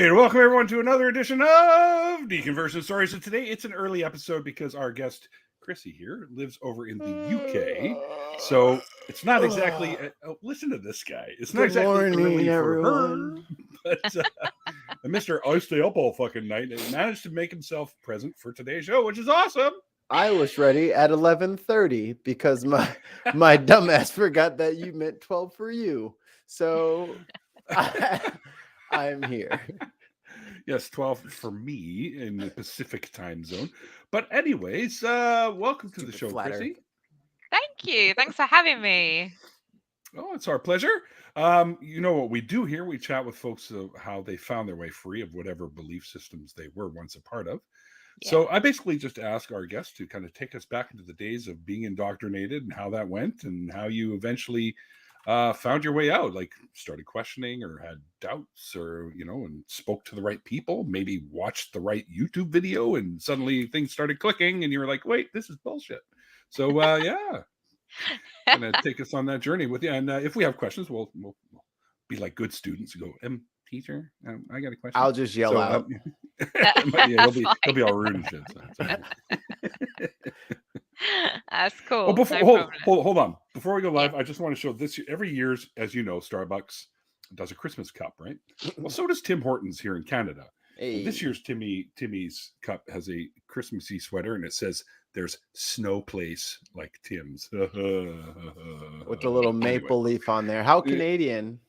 right, welcome everyone to another edition of Deconversion Stories. So today it's an early episode because our guest Chrissy here lives over in the UK. So it's not exactly. Listen to this guy. It's not Good exactly morning, early for her, everyone. but Mr. I stay up all fucking night and managed to make himself present for today's show, which is awesome. I was ready at 11:30 because my dumbass forgot that you meant 12 for you. So I'm here. Yes, 12 for me in the Pacific time zone. But anyways, welcome to the show, Chrissy. Thank you. Thanks for having me. Oh, it's our pleasure. You know what we do here? We chat with folks of how they found their way free of whatever belief systems they were once a part of. Yeah. So I basically just ask our guests to kind of take us back into the days of being indoctrinated and how that went and how you eventually found your way out, like started questioning or had doubts or, and spoke to the right people, maybe watched the right YouTube video and suddenly things started clicking and you were like, wait, this is bullshit. So, yeah. Gonna take us on that journey with you, and if we have questions, we'll be like good students and go, teacher, I got a question. I'll just yell out. Yeah, he'll be all rude and shit. So That's cool. Oh, before, no hold on. Before we go live, I just want to show this. Every year, as you know, Starbucks does a Christmas cup, right? Well, so does Tim Hortons here in Canada. Hey. This year's Timmy's cup has a Christmassy sweater, and it says there's snow place like Tim's. With a little maple leaf on there. How Canadian.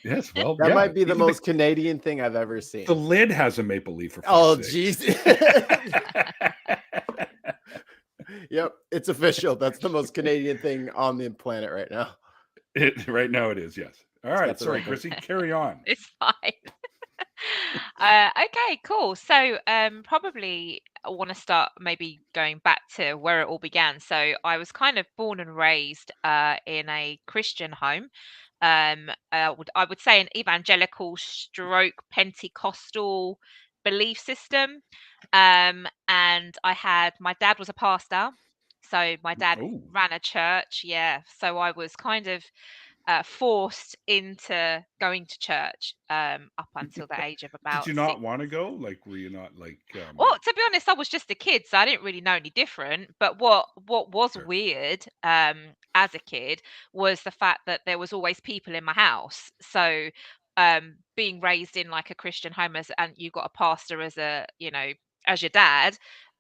Yes, well, that might be the most Canadian thing I've ever seen. The lid has a maple leaf. For jeez. Yep, it's official. That's the most Canadian thing on the planet right now. Right now it is, yes. All right, sorry, Chrissy, carry on. It's fine. Okay, cool. So probably I want to start maybe going back to where it all began. So I was kind of born and raised in a Christian home. I would say an evangelical stroke Pentecostal belief system. And I had, my dad was a pastor. So my dad ran a church. Yeah. So I was kind of forced into going to church up until the age of about. Did you not want to go? Like, were you not like? Well, to be honest, I was just a kid, so I didn't really know any different. But what was weird as a kid was the fact that there was always people in my house. So being raised in like a Christian home and you got a pastor as as your dad.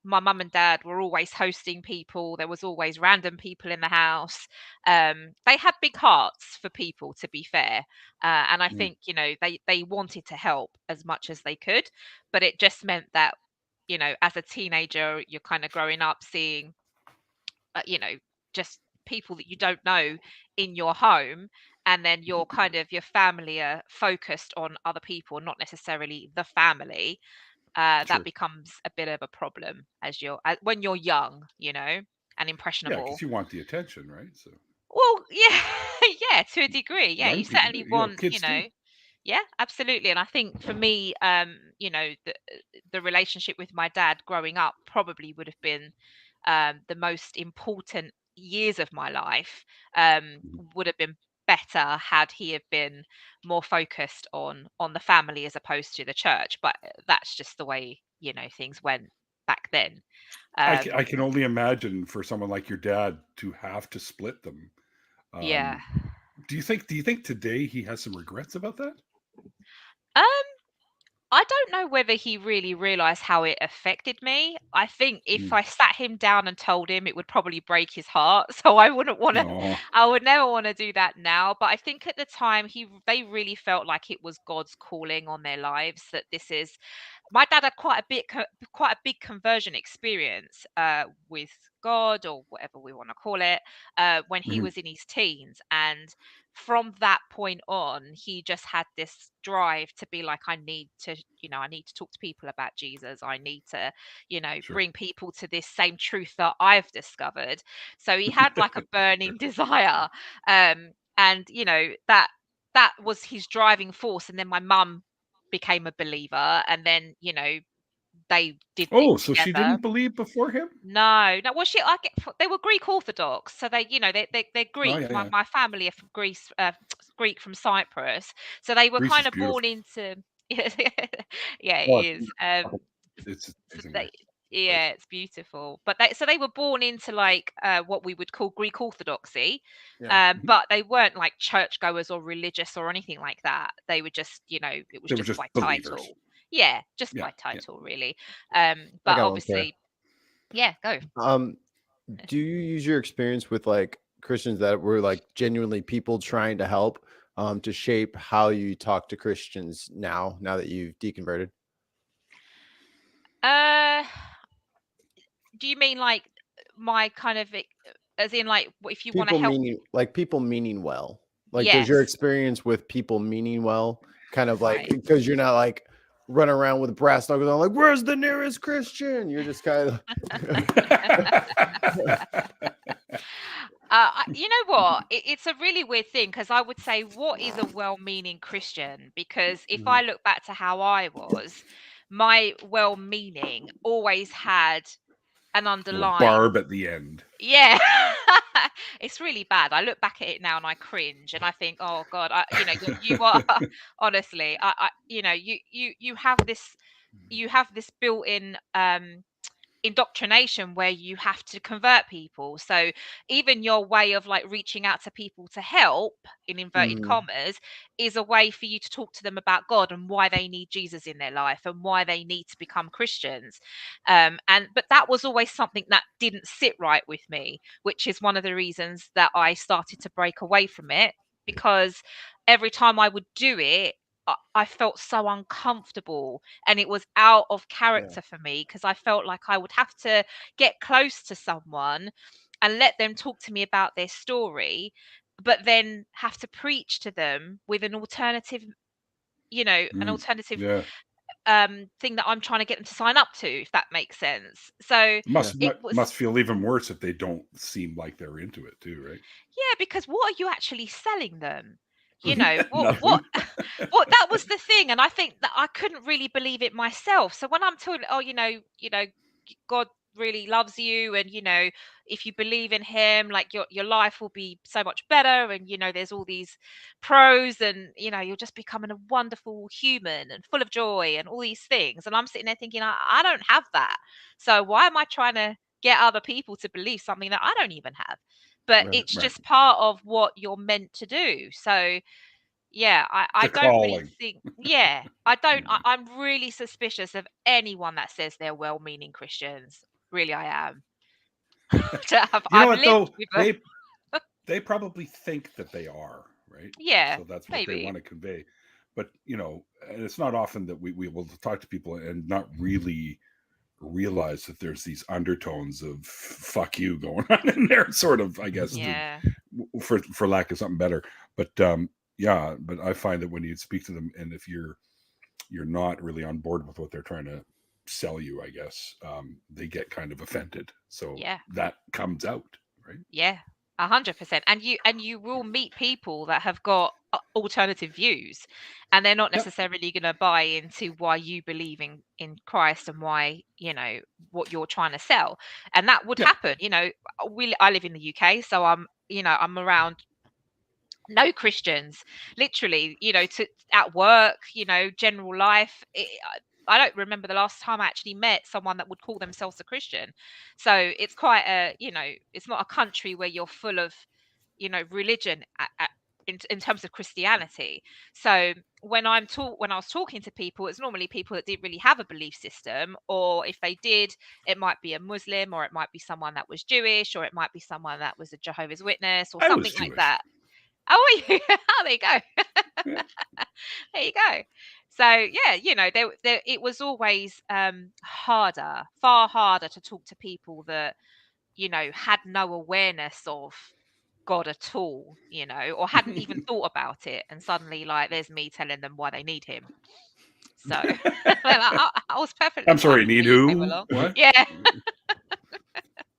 My mum and dad were always hosting people. There was always random people in the house. They had big hearts for people, to be fair. And I think, they wanted to help as much as they could. But it just meant that, as a teenager, you're kind of growing up seeing, just people that you don't know in your home. And then your family are focused on other people, not necessarily the family. That becomes a bit of a problem when you're young, and impressionable. Yeah, because you want the attention, right? So. Well, yeah, to a degree, yeah. You certainly want, yeah, absolutely. And I think for me, the relationship with my dad growing up probably would have been the most important years of my life. Would have been better had he have been more focused on the family as opposed to the church, but that's just the way things went back then. I can only imagine for someone like your dad to have to split them. Yeah. Do you think today he has some regrets about that? I don't know whether he really realized how it affected me. I think if I sat him down and told him, it would probably break his heart. So I wouldn't want to, I would never want to do that now. But I think at the time they really felt like it was God's calling on their lives, that this is, my dad had quite a big conversion experience with God, or whatever we want to call it, when he was in his teens. And from that point on, he just had this drive to be like, I need to talk to people about Jesus. I need to, bring people to this same truth that I've discovered. So he had like a burning desire. And, that was his driving force. And then my mum became a believer, and then, they did things so together. She didn't believe before him? No. Well, they were Greek Orthodox, so they're Greek. Oh, yeah. My family are from Greece, Greek from Cyprus, so they were Greece kind of beautiful. born into. Yeah, Oh, it is. it's So amazing. they, Like, yeah, it's beautiful. But they were born into like what we would call Greek Orthodoxy, Yeah. but they weren't like churchgoers or religious or anything like that. They were just, it was they were just just by believers. title. Yeah, just Yeah, by yeah. title, really. I But got one here. obviously, yeah, go. Do you use your experience with like Christians that were like genuinely people trying to help to shape how you talk to Christians now that you've deconverted? Uh, do you mean like my kind of as in like if you want to help? People meaning well. Like, does your Yes, experience with people meaning well kind of like, right. because you're not like running around with brass knuckles on like, where's the nearest Christian? You're just kind of You know what? It's a really weird thing because I would say, what is a well-meaning Christian? Because if Mhm. I look back to how I was, my well-meaning always had an Little underlying. barb at the end. Yeah, it's really bad. I look back at it now and I cringe and I think, oh God, you are honestly, you have this built-in indoctrination where you have to convert people. So even your way of like reaching out to people to help, in inverted Mhm. commas, is a way for you to talk to them about God and why they need Jesus in their life and why they need to become Christians. But that was always something that didn't sit right with me, which is one of the reasons that I started to break away from it, because every time I would do it, I felt so uncomfortable, and it was out of Yeah. character for me because I felt like I would have to get close to someone and let them talk to me about their story, but then have to preach to them with an alternative, an Mm, alternative yeah, thing that I'm trying to get them to sign up to, if that makes sense. So Yeah. it was, must feel even worse if they don't seem like they're into it too, right? yeah, because what are you actually selling them? What Nothing. what that was the thing, and I think that I couldn't really believe it myself. So when I'm told, oh, God really loves you, and if you believe in him, like your life will be so much better, and there's all these pros, and you're just becoming a wonderful human and full of joy and all these things, and I'm sitting there thinking, I don't have that, so why am I trying to get other people to believe something that I don't even have? But Right. it's Right. just part of what you're meant to do. So yeah, I The don't really calling. think, yeah, I don't, Mm. I'm really suspicious of anyone that says they're well-meaning Christians. Really, I am. You know I've what lived though? with them. They probably think that they are, right? Yeah, So that's what they maybe. want to convey. But and it's not often that we will talk to people and not really realize that there's these undertones of fuck you going on in there, sort of, I guess, Yeah. for lack of something better. But yeah, but I find that when you speak to them, and if you're not really on board with what they're trying to sell you, I guess, they get kind of offended. So Yeah. that comes out, right? Yeah. 100%. And you will meet people that have got alternative views, and they're not Yep. necessarily going to buy into why you believe in Christ and why, what you're trying to sell. And that would Yep. happen. I live in the UK, so I'm around no Christians, literally, to at work, general life. I don't remember the last time I actually met someone that would call themselves a Christian. So it's quite it's not a country where you're full of, religion in terms of Christianity. So when I was talking to people, it's normally people that didn't really have a belief system, or if they did, it might be a Muslim, or it might be someone that was Jewish, or it might be someone that was a Jehovah's Witness or I was something like Jewish. that. Oh, are you? Oh, there you go. Yeah. There you go. So yeah, it was always harder, far harder to talk to people that had no awareness of God at all, or hadn't even thought about it, and suddenly like there's me telling them why they need him. So well, I was perfectly I'm fine sorry, until need you came who? along. What? Yeah.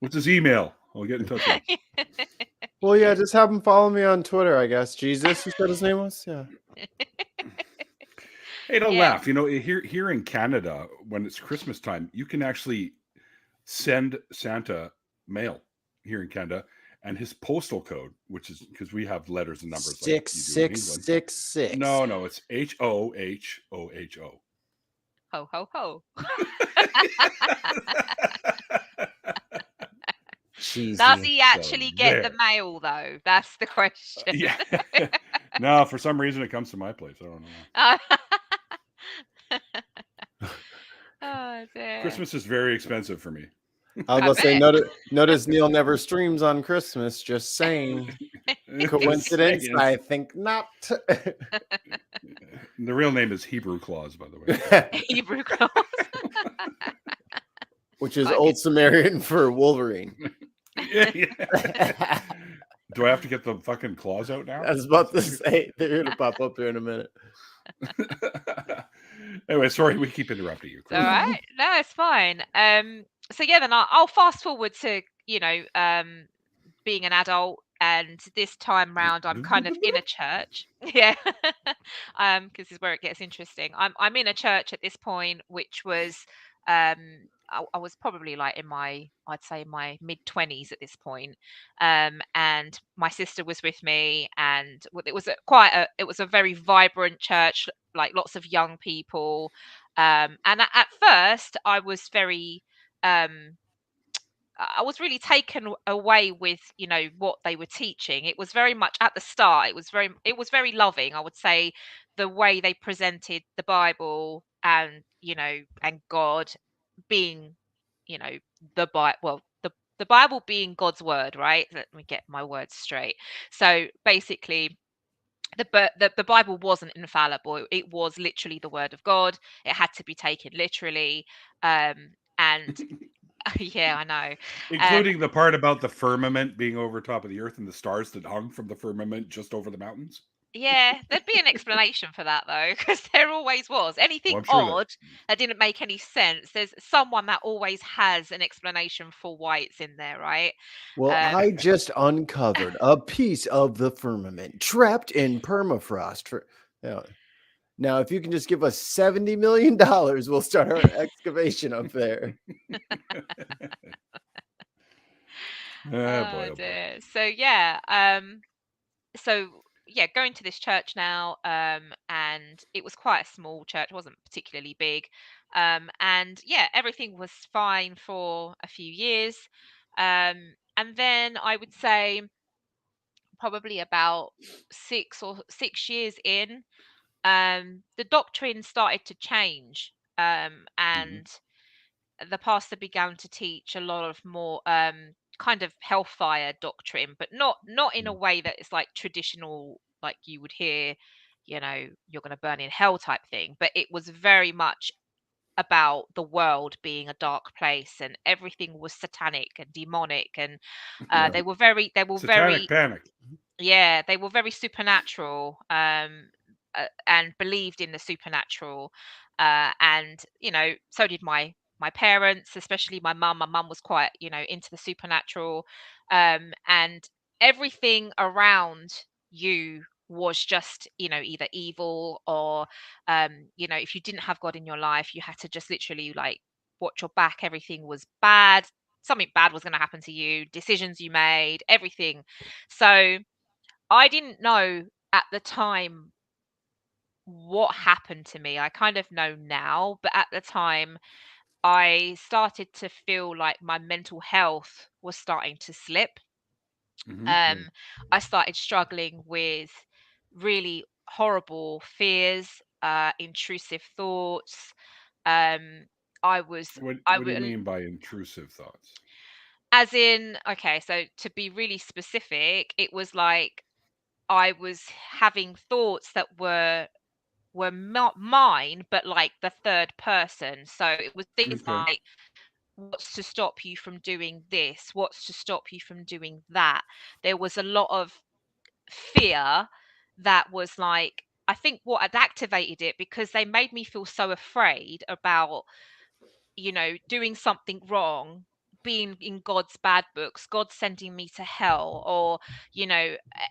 What's his email? I'll get in touch with him. Well, yeah, just have him follow me on Twitter, I guess. Jesus, you said his name was? Yeah. Hey, don't Yeah. laugh. Here in Canada, when it's Christmas time, you can actually send Santa mail here in Canada, and his postal code, which is because we have letters and numbers like you do in England. 6666. No, it's HOHOHO. Ho ho ho. Cheesy. Does he So actually get the there. mail though? That's the question. Yeah. No, for some reason it comes to my place. I don't know. Oh dear. Christmas is very expensive for me. I was I going to say, bet. notice Neil never streams on Christmas. Just saying. Coincidence? Just saying. I think not. The real name is Hebrew Claus, by the way. Hebrew claws. Which is I Old could- Sumerian for Wolverine. Yeah. Do I have to get the fucking claws out now? I was about to say, they're going to pop up here in a minute. Anyway, sorry, we keep interrupting you. All right. No, it's fine. So yeah, then I'll fast forward to, being an adult, and this time round I'm kind of in a church. Yeah. Because this is where it gets interesting. I'm in a church at this point, which was I was probably like I'd say my mid-20s at this point. And my sister was with me, and it was a very vibrant church, like lots of young people. And at first I was very I was really taken away with what they were teaching. It was very much at the start. It was very loving, I would say, the way they presented the Bible, and and God being the Bible. Well, the Bible being God's word, right? Let me get my words straight. So basically, the Bible wasn't infallible. It was literally the word of God. It had to be taken literally. And yeah, I know. Including the part about the firmament being over top of the earth and the stars that hung from the firmament just over the mountains. Yeah, there'd be an explanation for that though, because there always was. Anything I'm sure that- odd that didn't make any sense, there's someone that always has an explanation for why it's in there, right? Well, I just uncovered a piece of the firmament trapped in permafrost. Now, if you can just give us $70 million, we'll start our excavation up there. boy. Dear. So yeah, going to this church now, and it was quite a small church, it wasn't particularly big, and yeah, everything was fine for a few years, and then I would say probably about 6 years in, the doctrine started to change, and the pastor began to teach a lot of more kind of hellfire doctrine, but not in a way that is like traditional, like you would hear, you're going to burn in hell type thing. But it was very much about the world being a dark place, and everything was satanic and demonic, and they were very Satanic panic. yeah, they were very supernatural, and believed in the supernatural, and so did my parents, especially my mum. My mum was quite into the supernatural, and everything around you was just either evil or if you didn't have God in your life, you had to just literally like watch your back. Everything was bad. Something bad was going to happen to you. Decisions you made, everything. So I didn't know at the time what happened to me. I kind of know now, but at the time, I started to feel like my mental health was starting to slip. I started struggling with really horrible fears, intrusive thoughts. I was, What I do you will, mean by intrusive thoughts? as in, okay, so to be really specific, it was like I was having thoughts that were not mine, but like the third person. So it was things Okay. like, what's to stop you from doing this? What's to stop you from doing that? There was a lot of fear that was like, I think what had activated it, because they made me feel so afraid about doing something wrong, being in God's bad books, God sending me to hell, or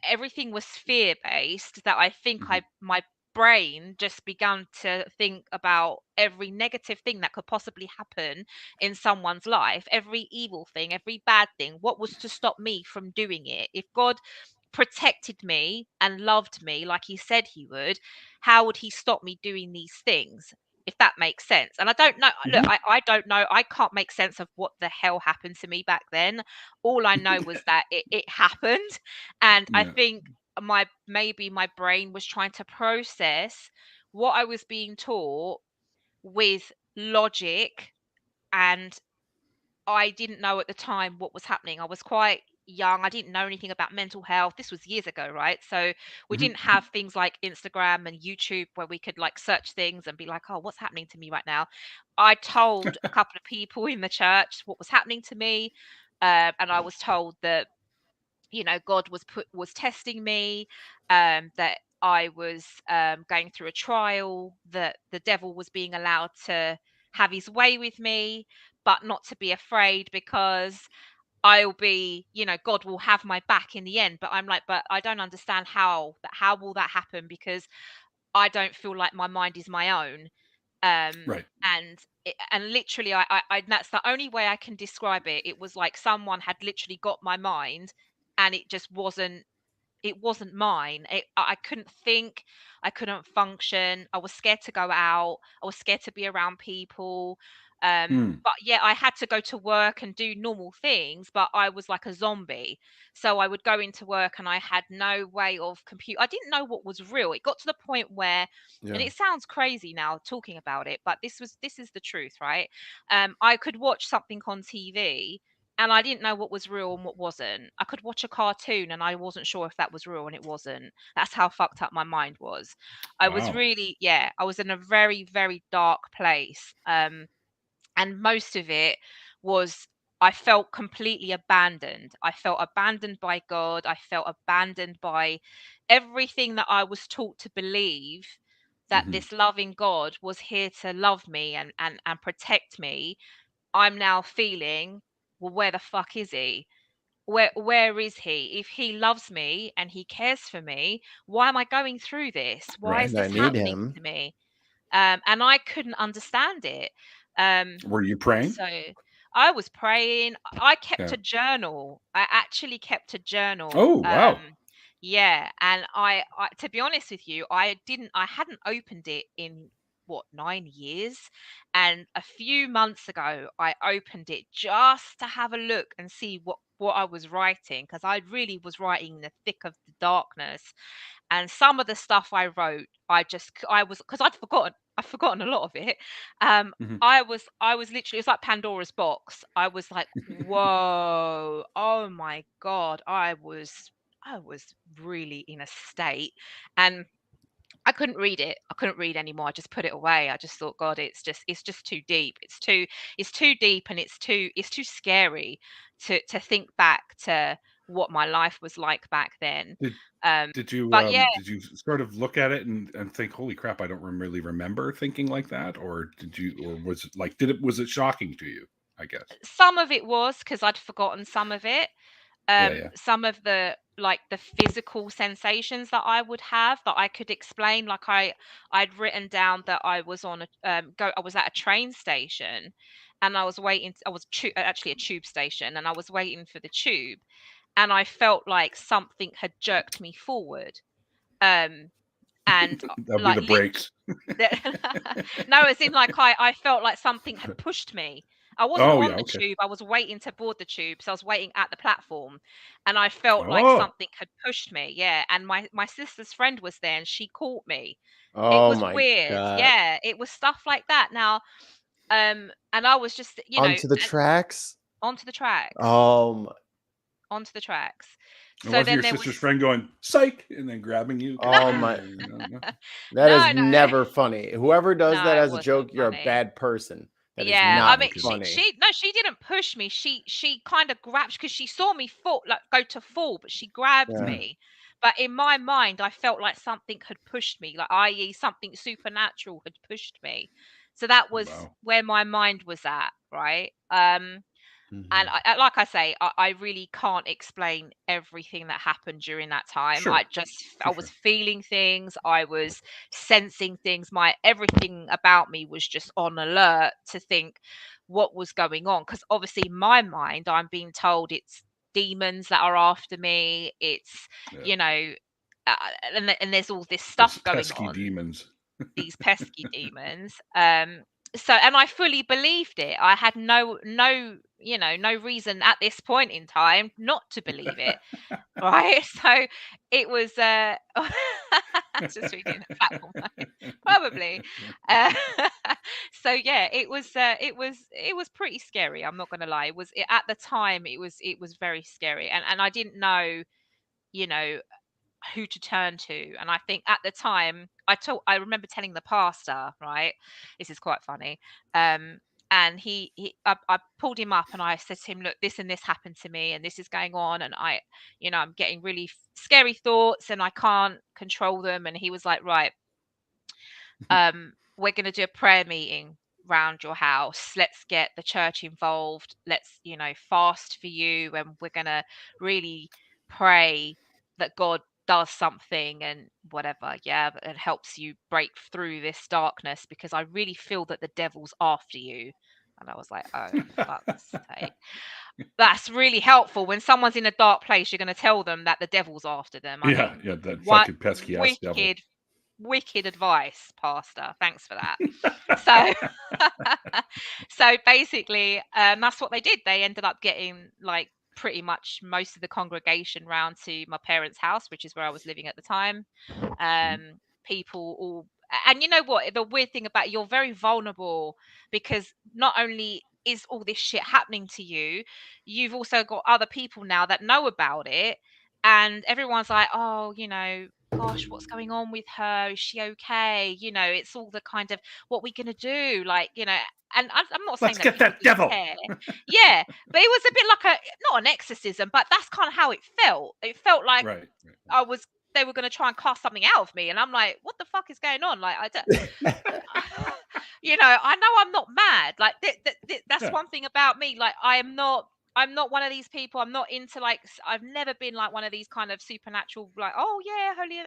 everything was fear based, that I think my brain just began to think about every negative thing that could possibly happen in someone's life, every evil thing, every bad thing. What was to stop me from doing it? If God protected me and loved me like he said he would, how would he stop me doing these things? If that makes sense. And I don't know, look, Mhm. I don't know, I can't make sense of what the hell happened to me back then. All I know was that it happened. And I Yeah. think maybe my brain was trying to process what I was being taught with logic, and I didn't know at the time what was happening. I was quite young. I didn't know anything about mental health. This was years ago, right? So we Mhm. didn't have things like Instagram and YouTube where we could like search things and be like, oh, what's happening to me right now? I told a couple of people in the church what was happening to me. And I was told that, God was testing me, that I was going through a trial, that the devil was being allowed to have his way with me, but not to be afraid because I'll be, God will have my back in the end. But I'm like, but I don't understand how will that happen, because I don't feel like my mind is my own. Right. And literally, I that's the only way I can describe it. It was like someone had literally got my mind, and it just wasn't mine. I couldn't think, I couldn't function. I was scared to go out. I was scared to be around people. Mm. But yeah, I had to go to work and do normal things, but I was like a zombie. So I would go into work and I had no way of compute. I didn't know what was real. It got to the point where, and Yeah. it sounds crazy now talking about it, but this is the truth, right? I could watch something on TV and I didn't know what was real and what wasn't. I could watch a cartoon and I wasn't sure if that was real and it wasn't. That's how fucked up my mind was. I was Wow. really, yeah, I was in a very, very dark place. And most of it was, I felt completely abandoned. I felt abandoned by God. I felt abandoned by everything that I was taught to believe, that Mhm. this loving God was here to love me and protect me. I'm now feeling, well, where the fuck is he? Where is he? If he loves me and he cares for me, why am I going through this? Why Right. is And I this need happening him. to me? And I couldn't understand it. Um, Were you praying? so I was praying. I kept Yeah. a journal. I actually kept a journal. Oh, wow. Yeah, and to be honest with you, I hadn't opened it in what, 9 years, and a few months ago I opened it just to have a look and see what I was writing, because I really was writing in the thick of the darkness. And some of the stuff I wrote, I was, because I'd forgotten a lot of it. Mhm. I was literally, it's like Pandora's box. I was like, whoa, oh my God. I was really in a state, and I couldn't read it. I couldn't read anymore. I just put it away. I just thought, God, it's just too deep. It's too deep, and it's too scary to think back to what my life was like back then. Did Um, but yeah, did you sort of look at it and think, "Holy crap, I don't really remember thinking like that," or was it like was it shocking to you? I guess. some of it was because I'd forgotten some of it. Yeah, yeah. Some of the physical sensations that I would have that I could explain, like I'd written down that I was on I was at a train station, and I was waiting. I was actually a tube station, and I was waiting for the tube, and I felt like something had jerked me forward. Um, and That'd be like the brakes. no, as in like I felt like something had pushed me. I wasn't Oh, on yeah, the okay. tube. I was waiting to board the tube, so I was waiting at the platform, and I felt like Oh. something had pushed me. Yeah, and my sister's friend was there, and she caught me. It Oh was my weird. God. Yeah, it was stuff like that. Now, and I was just, Onto the tracks. onto the tracks, Um, onto the tracks. It So wasn't then your there was sister's friend going, "Psych," and then grabbing you. Come oh here. my, No. that is no, no, never funny. Whoever does that no, it as a wasn't joke, you're a funny. bad person. That is Yeah, I not mean, Okay. funny. she didn't push me. She kind of grabbed, because she saw me fall, like go to fall, but she grabbed Yeah. Mhm. me. But in my mind, I felt like something had pushed me, like i.e. something supernatural had pushed me. So that was Wow. where my mind was at, right? And like I say, I really can't explain everything that happened during that time. Sure. I was feeling things, I was sensing things. Everything about me was just on alert to think what was going on, because obviously in my mind I'm being told it's demons that are after me. It's Yeah. uh, and there's all this Those stuff going pesky on, demons. these pesky demons. So, and I fully believed it. I had no reason at this point in time not to believe it, right? So it was just reading a platform probably. uh, so yeah, it was pretty scary, I'm not gonna lie. At the time, it was very scary, and I didn't know, you know who to turn to. And I think at the time I remember telling the pastor, right? This is quite funny. And I pulled him up and I said to him, look, this and this happened to me and this is going on, and I'm getting really scary thoughts and I can't control them. And he was like, right, we're going to do a prayer meeting round your house. Let's get the church involved. Let's, fast for you, and we're going to really pray that God does something and whatever. Yeah, it helps you break through this darkness, because I really feel that the devil's after you. And I was like, oh, fuck's sake. That's really helpful. When someone's in a dark place, you're going to tell them that the devil's after them. I mean, That what fucking pesky ass devil. wicked advice, pastor. Thanks for that. So so basically, that's what they did. They ended up getting, like, pretty much most of the congregation round to my parents' house, which is where I was living at the time. People all, and you know what, the weird thing about, you're very vulnerable, because not only is all this shit happening to you, you've also got other people now that know about it, and everyone's like, oh, gosh, what's going on with her? Is she okay? It's all the kind of, what we gonna do? Like, and I'm not saying Let's that get people that didn't devil. care. Yeah, but it was a bit like not an exorcism, but that's kind of how it felt. It felt like Right. they were going to try and cast something out of me, and I'm like, what the fuck is going on? Like, I don't, I know I'm not mad. Like, that's Yeah. one thing about me. Like, I'm not one of these people. I'm not into, like, I've never been like one of these kind of supernatural, like, oh yeah, holy,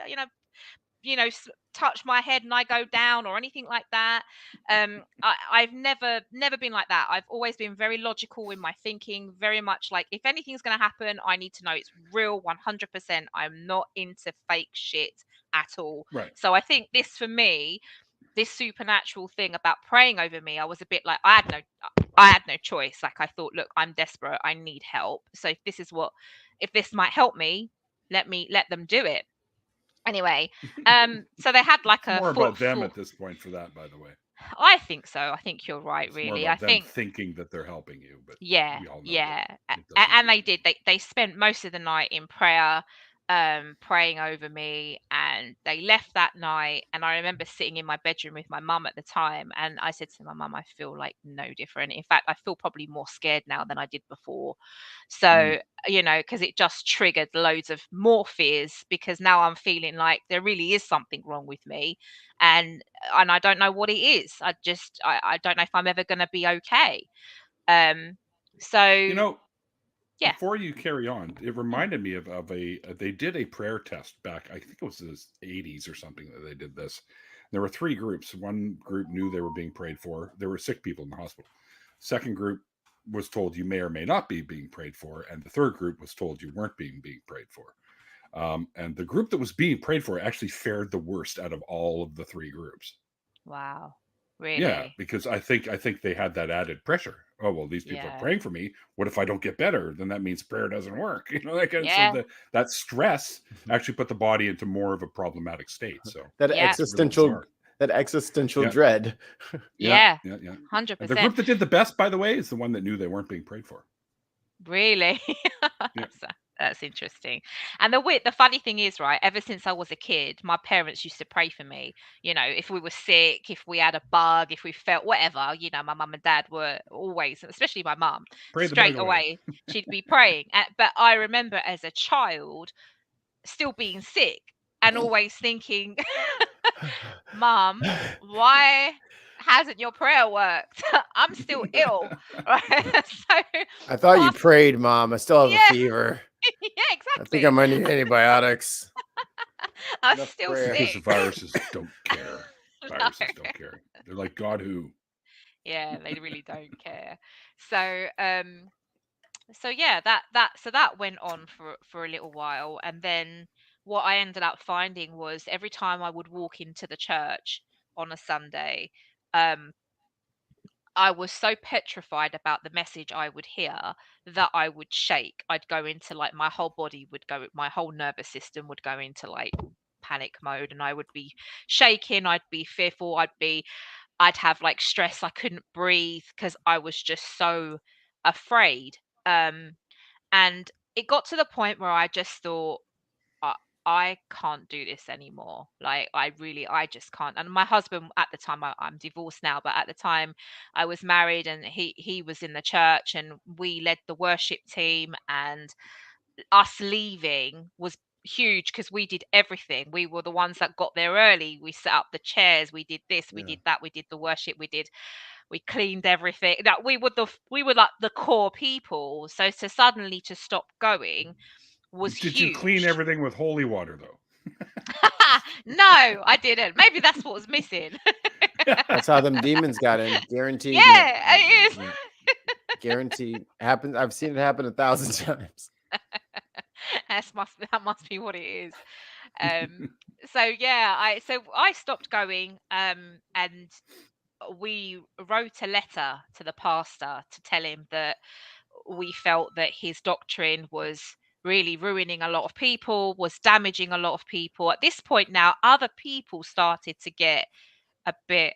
touch my head and I go down, or anything like that. I've never been like that. I've always been very logical in my thinking, very much like, if anything's going to happen, I need to know it's real 100%. I'm not into fake shit at all. Right. So I think this, for me, this supernatural thing about praying over me, I was a bit like, I had no choice. Like, I thought, look, I'm desperate, I need help. So if this might help me, let them do it. Anyway, so they had like It's more about them at this point for that, by the way. I think so. I think you're right, It's really. more I about them think, thinking that they're helping you, but yeah, we all know yeah. that it doesn't And do they did. They spent most of the night in prayer, praying over me, and they left that night. And I remember sitting in my bedroom with my mum at the time, and I said to my mum, I feel like no different. In fact, I feel probably more scared now than I did before. So, because it just triggered loads of more fears, because now I'm feeling like there really is something wrong with me, and I don't know what it is. I don't know if I'm ever going to be okay. So yeah. Before you carry on, it reminded me of they did a prayer test back, I think it was the 80s or something, that they did this. There were 3 groups. One group knew they were being prayed for. There were sick people in the hospital. Second group was told you may or may not be being prayed for, and the third group was told you weren't being prayed for. And the group that was being prayed for actually fared the worst out of all of the 3 groups. Wow. Really? Yeah, because I think they had that added pressure. Oh, well, these people are praying for me. What if I don't get better? Then that means prayer doesn't work. So that stress actually put the body into more of a problematic state. So that existential dread. Yeah. 100%. 100%. The group that did the best, by the way, is the one that knew they weren't being prayed for. Really? Yeah. That's interesting. And the funny thing is, right, ever since I was a kid, my parents used to pray for me. If we were sick, if we had a bug, if we felt whatever, my mum and dad were always, especially my mum, straight away, she'd be praying. But I remember as a child still being sick and always thinking, Mum, why hasn't your prayer worked? I'm still ill, right? So I thought you past- prayed, Mom. I still have a yeah, fever. yeah, I exactly. think I might need antibiotics. I'm Enough still prayer. Because sick. the viruses don't care. No. Viruses don't care. They're like God who. Yeah, they really don't care. So so yeah, that went on for a little while, and then what I ended up finding was every time I would walk into the church on a Sunday, um I was so petrified about the message I would hear that I would shake. I'd go into like my whole body would go, my whole nervous system would go into like panic mode, and I would be shaking, I'd be fearful, I'd have like stress, I couldn't breathe because I was just so afraid. Um and it got to the point where I just thought, I, I can't do this anymore. Like I just can't. And my husband at the time, I'm divorced now, but at the time I was married, and he was in the church, and we led the worship team, and us leaving was huge because we did everything. We were the ones that got there early. We set up the chairs, we did this, we Yeah. did that, we did the worship, we cleaned everything. That we were like the core people. So to suddenly to stop going was Did you clean huge. everything with holy water though? No, I didn't. Maybe that's what was missing. That's how them demons got in. Guaranteed. Yeah, it is. Yeah. Guaranteed. Happens. I've seen it happen 1,000 times. That must be what it is. So yeah, I stopped going, and we wrote a letter to the pastor to tell him that we felt that his doctrine was really ruining a lot of people, was damaging a lot of people. At this point now, other people started to get a bit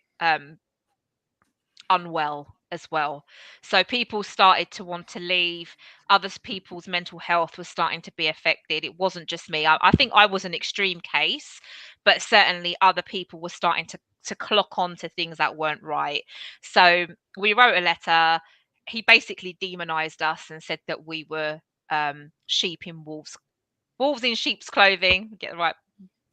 unwell as well. So people started to want to leave. Other people's mental health was starting to be affected. It wasn't just me. I think I was an extreme case, but certainly other people were starting to clock on to things that weren't right. So we wrote a letter. He basically demonized us and said that we were sheep in wolves in sheep's clothing. Get the right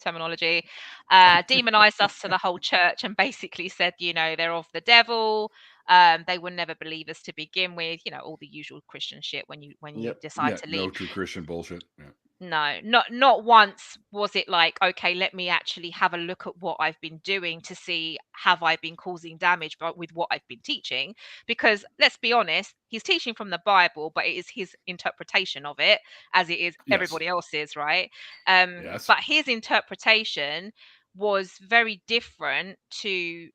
terminology. Demonized us to the whole church and basically said, they're of the devil. They were never believers to begin with. All the usual Christian shit when you Yep. decide Yeah, to no leave. true Christian bullshit. Yeah. No, not once was it like, okay, let me actually have a look at what I've been doing to see, have I been causing damage with what I've been teaching? Because let's be honest, he's teaching from the Bible, but it is his interpretation of it, as it is Yes. everybody else's, right? Yes. But his interpretation was very different to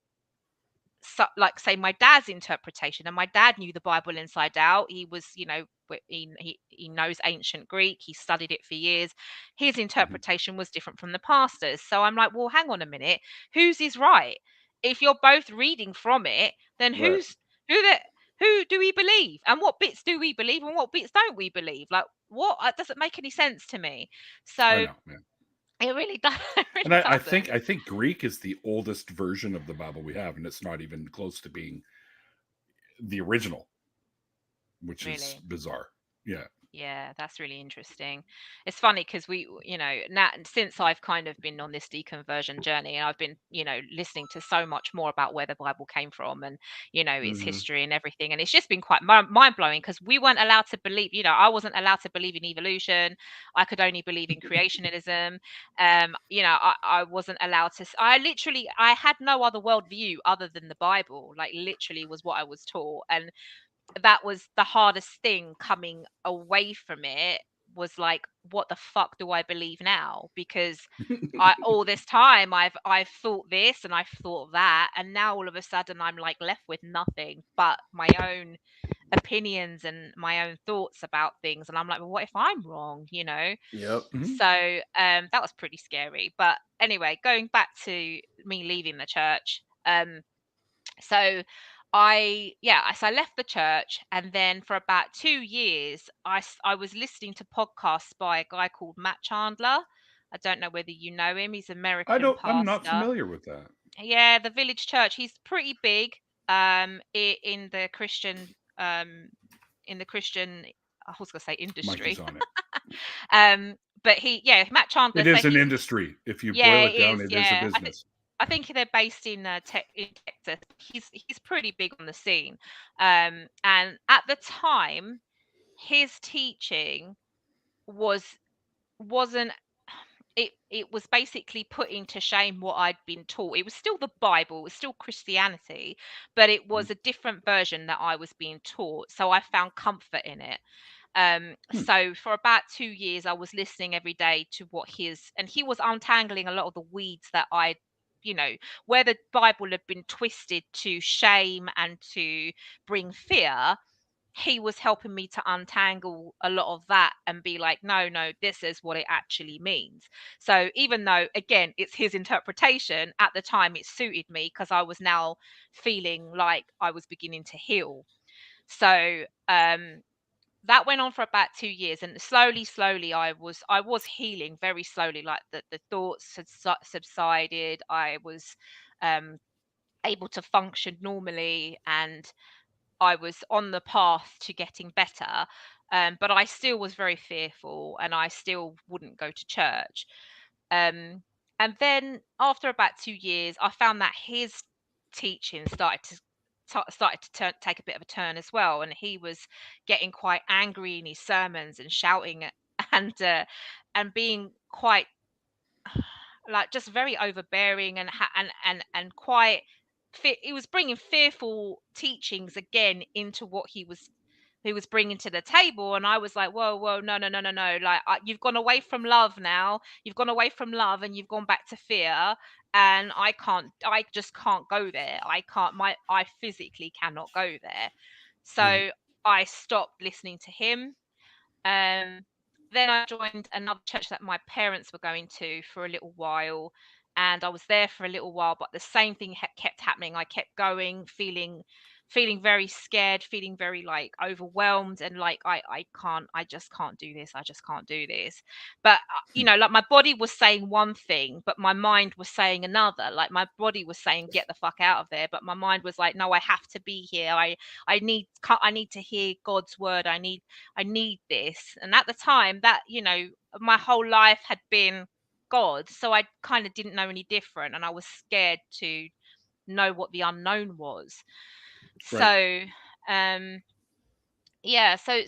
like say my dad's interpretation, and my dad knew the Bible inside out. He was he knows ancient Greek, he studied it for years. His interpretation was different from the pastor's. So I'm like, well, hang on a minute, whose is right? If you're both reading from it, then Right. who do we believe, and what bits do we believe and what bits don't we believe? Like, what doesn't make any sense to me. So I know, man. it really does. It And really I doesn't. think Greek is the oldest version of the Bible we have, and it's not even close to being the original, which is Really. bizarre. Yeah. Yeah, that's really interesting. It's funny because now since I've kind of been on this deconversion journey, and I've been, listening to so much more about where the Bible came from, and, its Mhm. history and everything. And it's just been quite mind blowing because we weren't allowed to believe, I wasn't allowed to believe in evolution. I could only believe in creationism. I wasn't allowed to, I had no other worldview other than the Bible, like literally was what I was taught. And that was the hardest thing coming away from it, was like, what the fuck do I believe now? Because all this time I've thought this and I've thought that, and now all of a sudden I'm like left with nothing but my own opinions and my own thoughts about things. And I'm like, well, what if I'm wrong? Yep. So that was pretty scary. But anyway, going back to me leaving the church, so I left the church, and then for about 2 years, I was listening to podcasts by a guy called Matt Chandler. I don't know whether you know him. He's an American I'm not pastor. familiar with that. Yeah, the Village Church. He's pretty big in the Christian I was gonna say industry. Mikey's on it. But Matt Chandler. It So is an he's industry. If you yeah, boil it it down, is. it is a Yeah, business. I think they're based in Texas. He's pretty big on the scene, and at the time, his teaching wasn't it was basically putting to shame what I'd been taught. It was still the Bible, it was still Christianity, but it was a different version that I was being taught. So I found comfort in it. So for about 2 years, I was listening every day to what he was untangling a lot of the weeds that where the Bible had been twisted to shame and to bring fear. He was helping me to untangle a lot of that and be like, no, this is what it actually means. So even though, again, it's his interpretation, at the time it suited me because I was now feeling like I was beginning to heal. So that went on for about 2 years, and slowly I was healing very slowly. Like the thoughts had subsided. I was able to function normally, and I was on the path to getting better, but I still was very fearful, and I still wouldn't go to church. Um, and then after about 2 years, I found that his teaching started to take a bit of a turn as well, and he was getting quite angry in his sermons and shouting and being quite like just very overbearing and quite he was bringing fearful teachings again into what he was bringing to the table. And I was like, whoa, no, like you've gone away from love now, you've gone away from love and you've gone back to fear, and I just can't go there. I physically cannot go there. So I stopped listening to him. Then I joined another church that my parents were going to for a little while, and I was there for a little while, but the same thing kept happening. I kept going, feeling very scared, feeling very like overwhelmed, and like I just can't do this. I just can't do this. But like my body was saying one thing, but my mind was saying another. Like my body was saying, "Get the fuck out of there," but my mind was like, "No, I have to be here. I need to hear God's word. I need this." And at the time, that my whole life had been God, so I kind of didn't know any different, and I was scared to know what the unknown was. Right. So yeah, so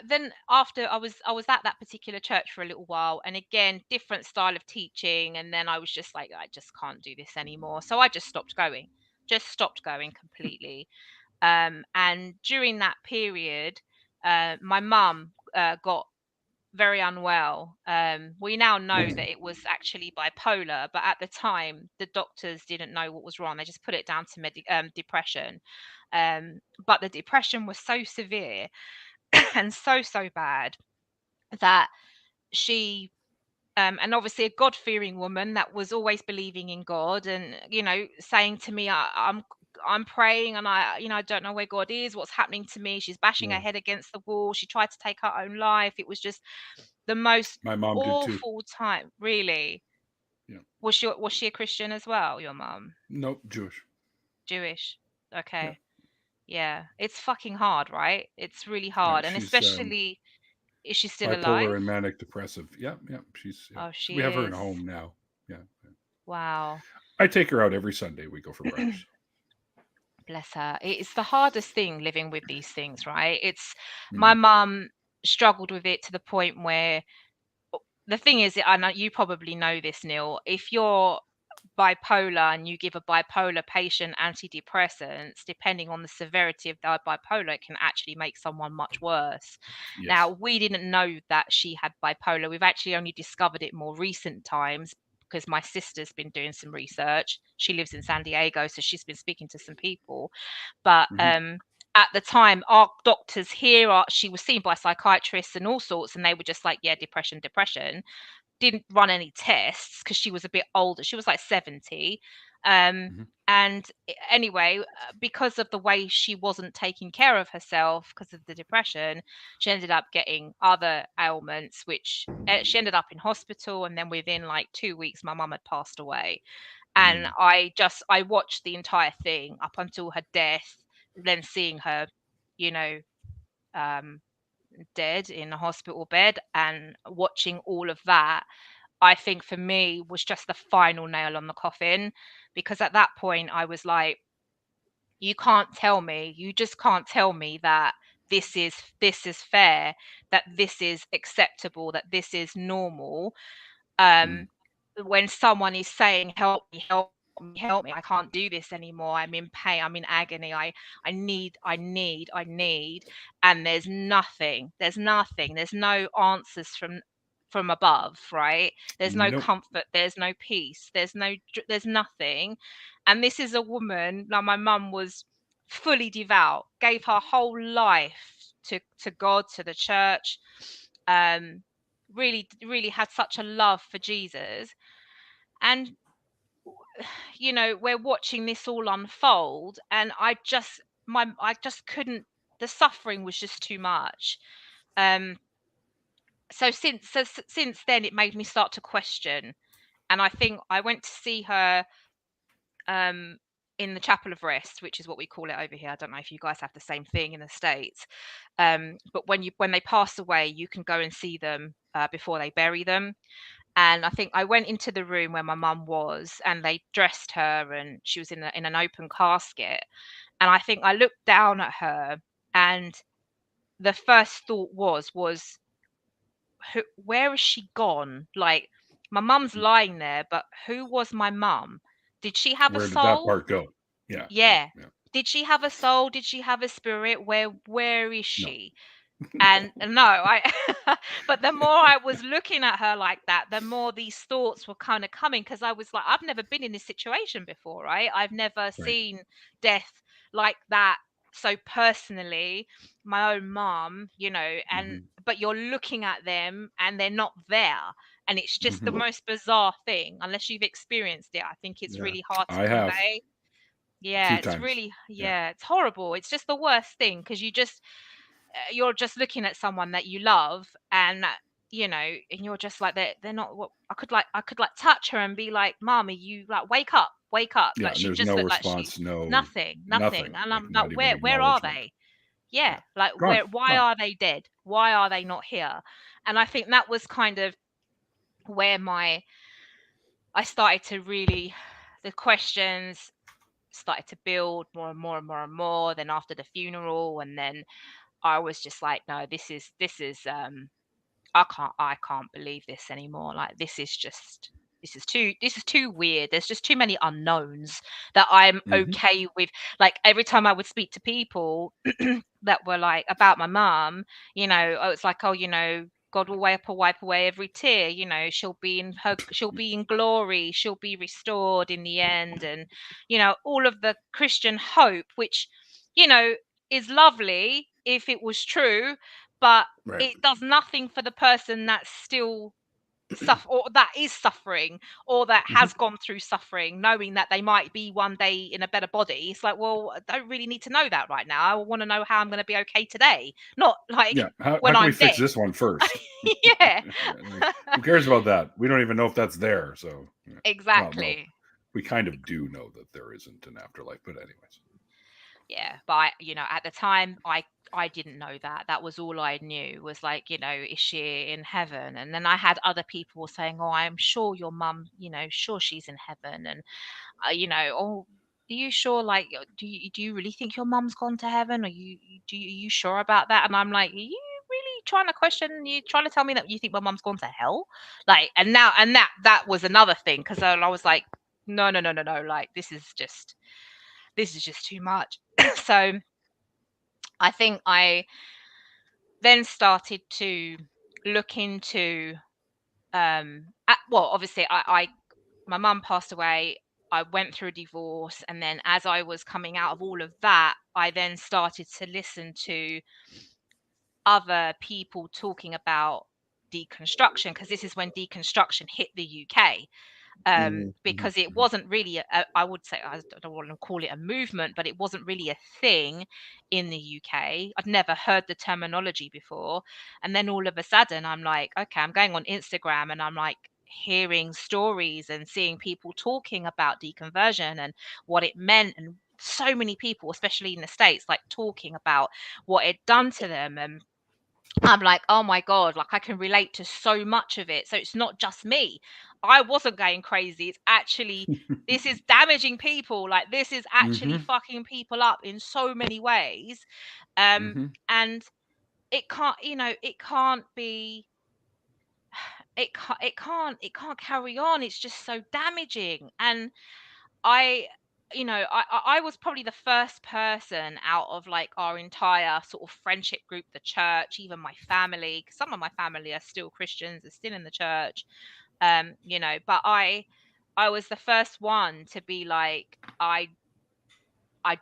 then after I was at that particular church for a little while, and again different style of teaching, and then I was just like, I just can't do this anymore, so I just stopped going completely. And during that period, my mum got very unwell. We now know that it was actually bipolar, but at the time, the doctors didn't know what was wrong. They just put it down to depression. But the depression was so severe and so bad that she and obviously a God-fearing woman that was always believing in God, and saying to me, I'm praying, and I don't know where God is, what's happening to me. She's bashing her head against the wall. She tried to take her own life. It was just the most My mom did too. awful time. Really? Yeah. Was she a Christian as well, your mum? Nope, Jewish. Jewish. Yeah. Okay. Yeah. It's fucking hard, right? It's really Yeah, hard. And she's especially, is she still alive? bipolar and manic depressive. Yeah. She's Oh, she we have her in is. home now. Yeah. Wow. I take her out every Sunday. We go for prayers. Bless her. It's the hardest thing living with these things, right? My mum struggled with it to the point where the thing is, I know you probably know this, Neil. If you're bipolar and you give a bipolar patient antidepressants, depending on the severity of their bipolar, it can actually make someone much worse. Yes. Now, we didn't know that she had bipolar. We've actually only discovered it more recent times because my sister's been doing some research. She lives in San Diego, so she's been speaking to some people. But at the time, our doctors here, she was seen by psychiatrists and all sorts, and they were just like, yeah, depression. Didn't run any tests because she was a bit older. She was like 70. And anyway, because of the way she wasn't taking care of herself because of the depression, she ended up getting other ailments, which she ended up in hospital. And then within like 2 weeks, my mum had passed away. And I watched the entire thing up until her death, then seeing her, dead in a hospital bed, and watching all of that, I think for me was just the final nail on the coffin. because at that point I was like, you just can't tell me that this is fair, that this is acceptable, that this is normal. When someone is saying, help me, help me, help me, I can't do this anymore, I'm in pain, I'm in agony, I need, and there's nothing, there's no answers from above, right? There's no Nope. comfort, there's no peace, there's nothing. And this is a woman, like, my mum was fully devout, gave her whole life to God, to the church, really had such a love for Jesus. And we're watching this all unfold, and I just couldn't, the suffering was just too much. So since then, it made me start to question. And I think I went to see her in the Chapel of Rest, which is what we call it over here. I don't know if you guys have the same thing in the States. But when they pass away, you can go and see them before they bury them. And I think I went into the room where my mum was, and they dressed her, and she was in an open casket. And I think I looked down at her, and the first thought was, where has she gone? Like, my mum's lying there, but who was my mum? Did she have a Where did that soul? part go? Yeah. Yeah. Did she have a soul? Did she have a spirit? Where is No. she? And no, but the more I was looking at her like that, the more these thoughts were kind of coming, because I was like, I've never been in this situation before, right? I've never seen death like that so personally, my own mom, and but you're looking at them and they're not there. And it's just the most bizarre thing. Unless you've experienced it, I think it's really hard to I have convey. a Yeah, few it's times. really, it's horrible. It's just the worst thing, because you're just looking at someone that you love, and and you're just like, they're not what I could like touch her and be like, mommy, you, like, wake up, Yeah, like, and she there's just no looked like she, response, no nothing. And like I'm like, not even where are acknowledgement. they? Yeah, Yeah. like, Gone. why Gone. are they dead? Why are they not here? And I think that was kind of where I started to really, the questions started to build more and more and more and more. Then after the funeral, and then I was just like, no, this is I can't believe this anymore. Like, this is too weird. There's just too many unknowns that I'm okay with. Like, every time I would speak to people that were like about my mum, it's like, oh, God will wipe away every tear. She'll be in glory. She'll be restored in the end. And, all of the Christian hope, which, you know, is lovely if it was true, but Right. it does nothing for the person that's still or that is suffering, or that has gone through suffering, knowing that they might be one day in a better body. It's like, well, I don't really need to know that right now. I want to know how I'm going to be okay today, not like Yeah. How when can we I'm fix dead. this one first? Yeah. Like, who cares about that? We don't even know if that's there. So, well, no, Exactly. we kind of do know that there isn't an afterlife. But anyways, Yeah, but at the time, I didn't know that. That was all I knew, was like, is she in heaven? And then I had other people saying, oh, I'm sure your mum, sure she's in heaven. And oh, are you sure? Like, do you really think your mum's gone to heaven? Are you sure about that? And I'm like, are you really trying to question? You trying to tell me that you think my mum's gone to hell? Like, and that was another thing, because I was like, no, no, no, no, no. Like, this is just too much. So I think I then started to look into, well, obviously, my mum passed away. I went through a divorce, and then as I was coming out of all of that, I then started to listen to other people talking about deconstruction, because this is when deconstruction hit the UK. Because it wasn't really I would say, I don't want to call it a movement, but it wasn't really a thing in the UK. I'd never heard the terminology before. And then all of a sudden, I'm like, okay, I'm going on Instagram, and I'm like hearing stories and seeing people talking about deconversion and what it meant, and so many people, especially in the States, like talking about what it done to them. And I'm like, oh my God, like I can relate to so much of it. So it's not just me. I wasn't going crazy. It's actually, this is damaging people. Like this is actually Mm-hmm. fucking people up in so many ways. And it can't, it can't be, it can't carry on. It's just so damaging. And I, I was probably the first person out of like our entire sort of friendship group, the church, even my family, 'cause some of my family are still Christians, are still in the church, but I was the first one to be like, I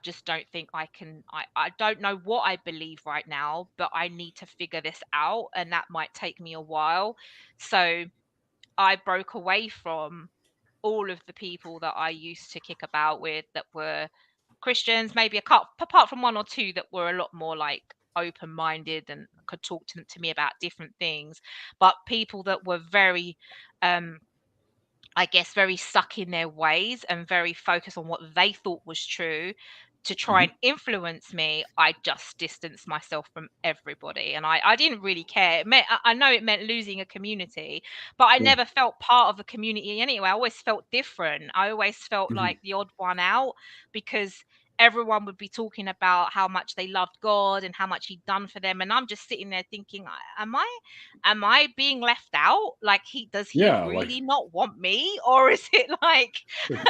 just don't think I can, I don't know what I believe right now, but I need to figure this out, and that might take me a while. So I broke away from all of the people that I used to kick about with that were Christians, maybe a couple, apart from one or two that were a lot more like open-minded and could talk to me about different things. But people that were very, I guess, very stuck in their ways and very focused on what they thought was true to try and influence me, I just distanced myself from everybody. And I didn't really care. I know it meant losing a community, but I never felt part of a community anyway. I always felt different. I always felt like the odd one out, because everyone would be talking about how much they loved God and how much he'd done for them. And I'm just sitting there thinking, am I being left out? Like, does he Yeah, like, really not want me? Or is it like,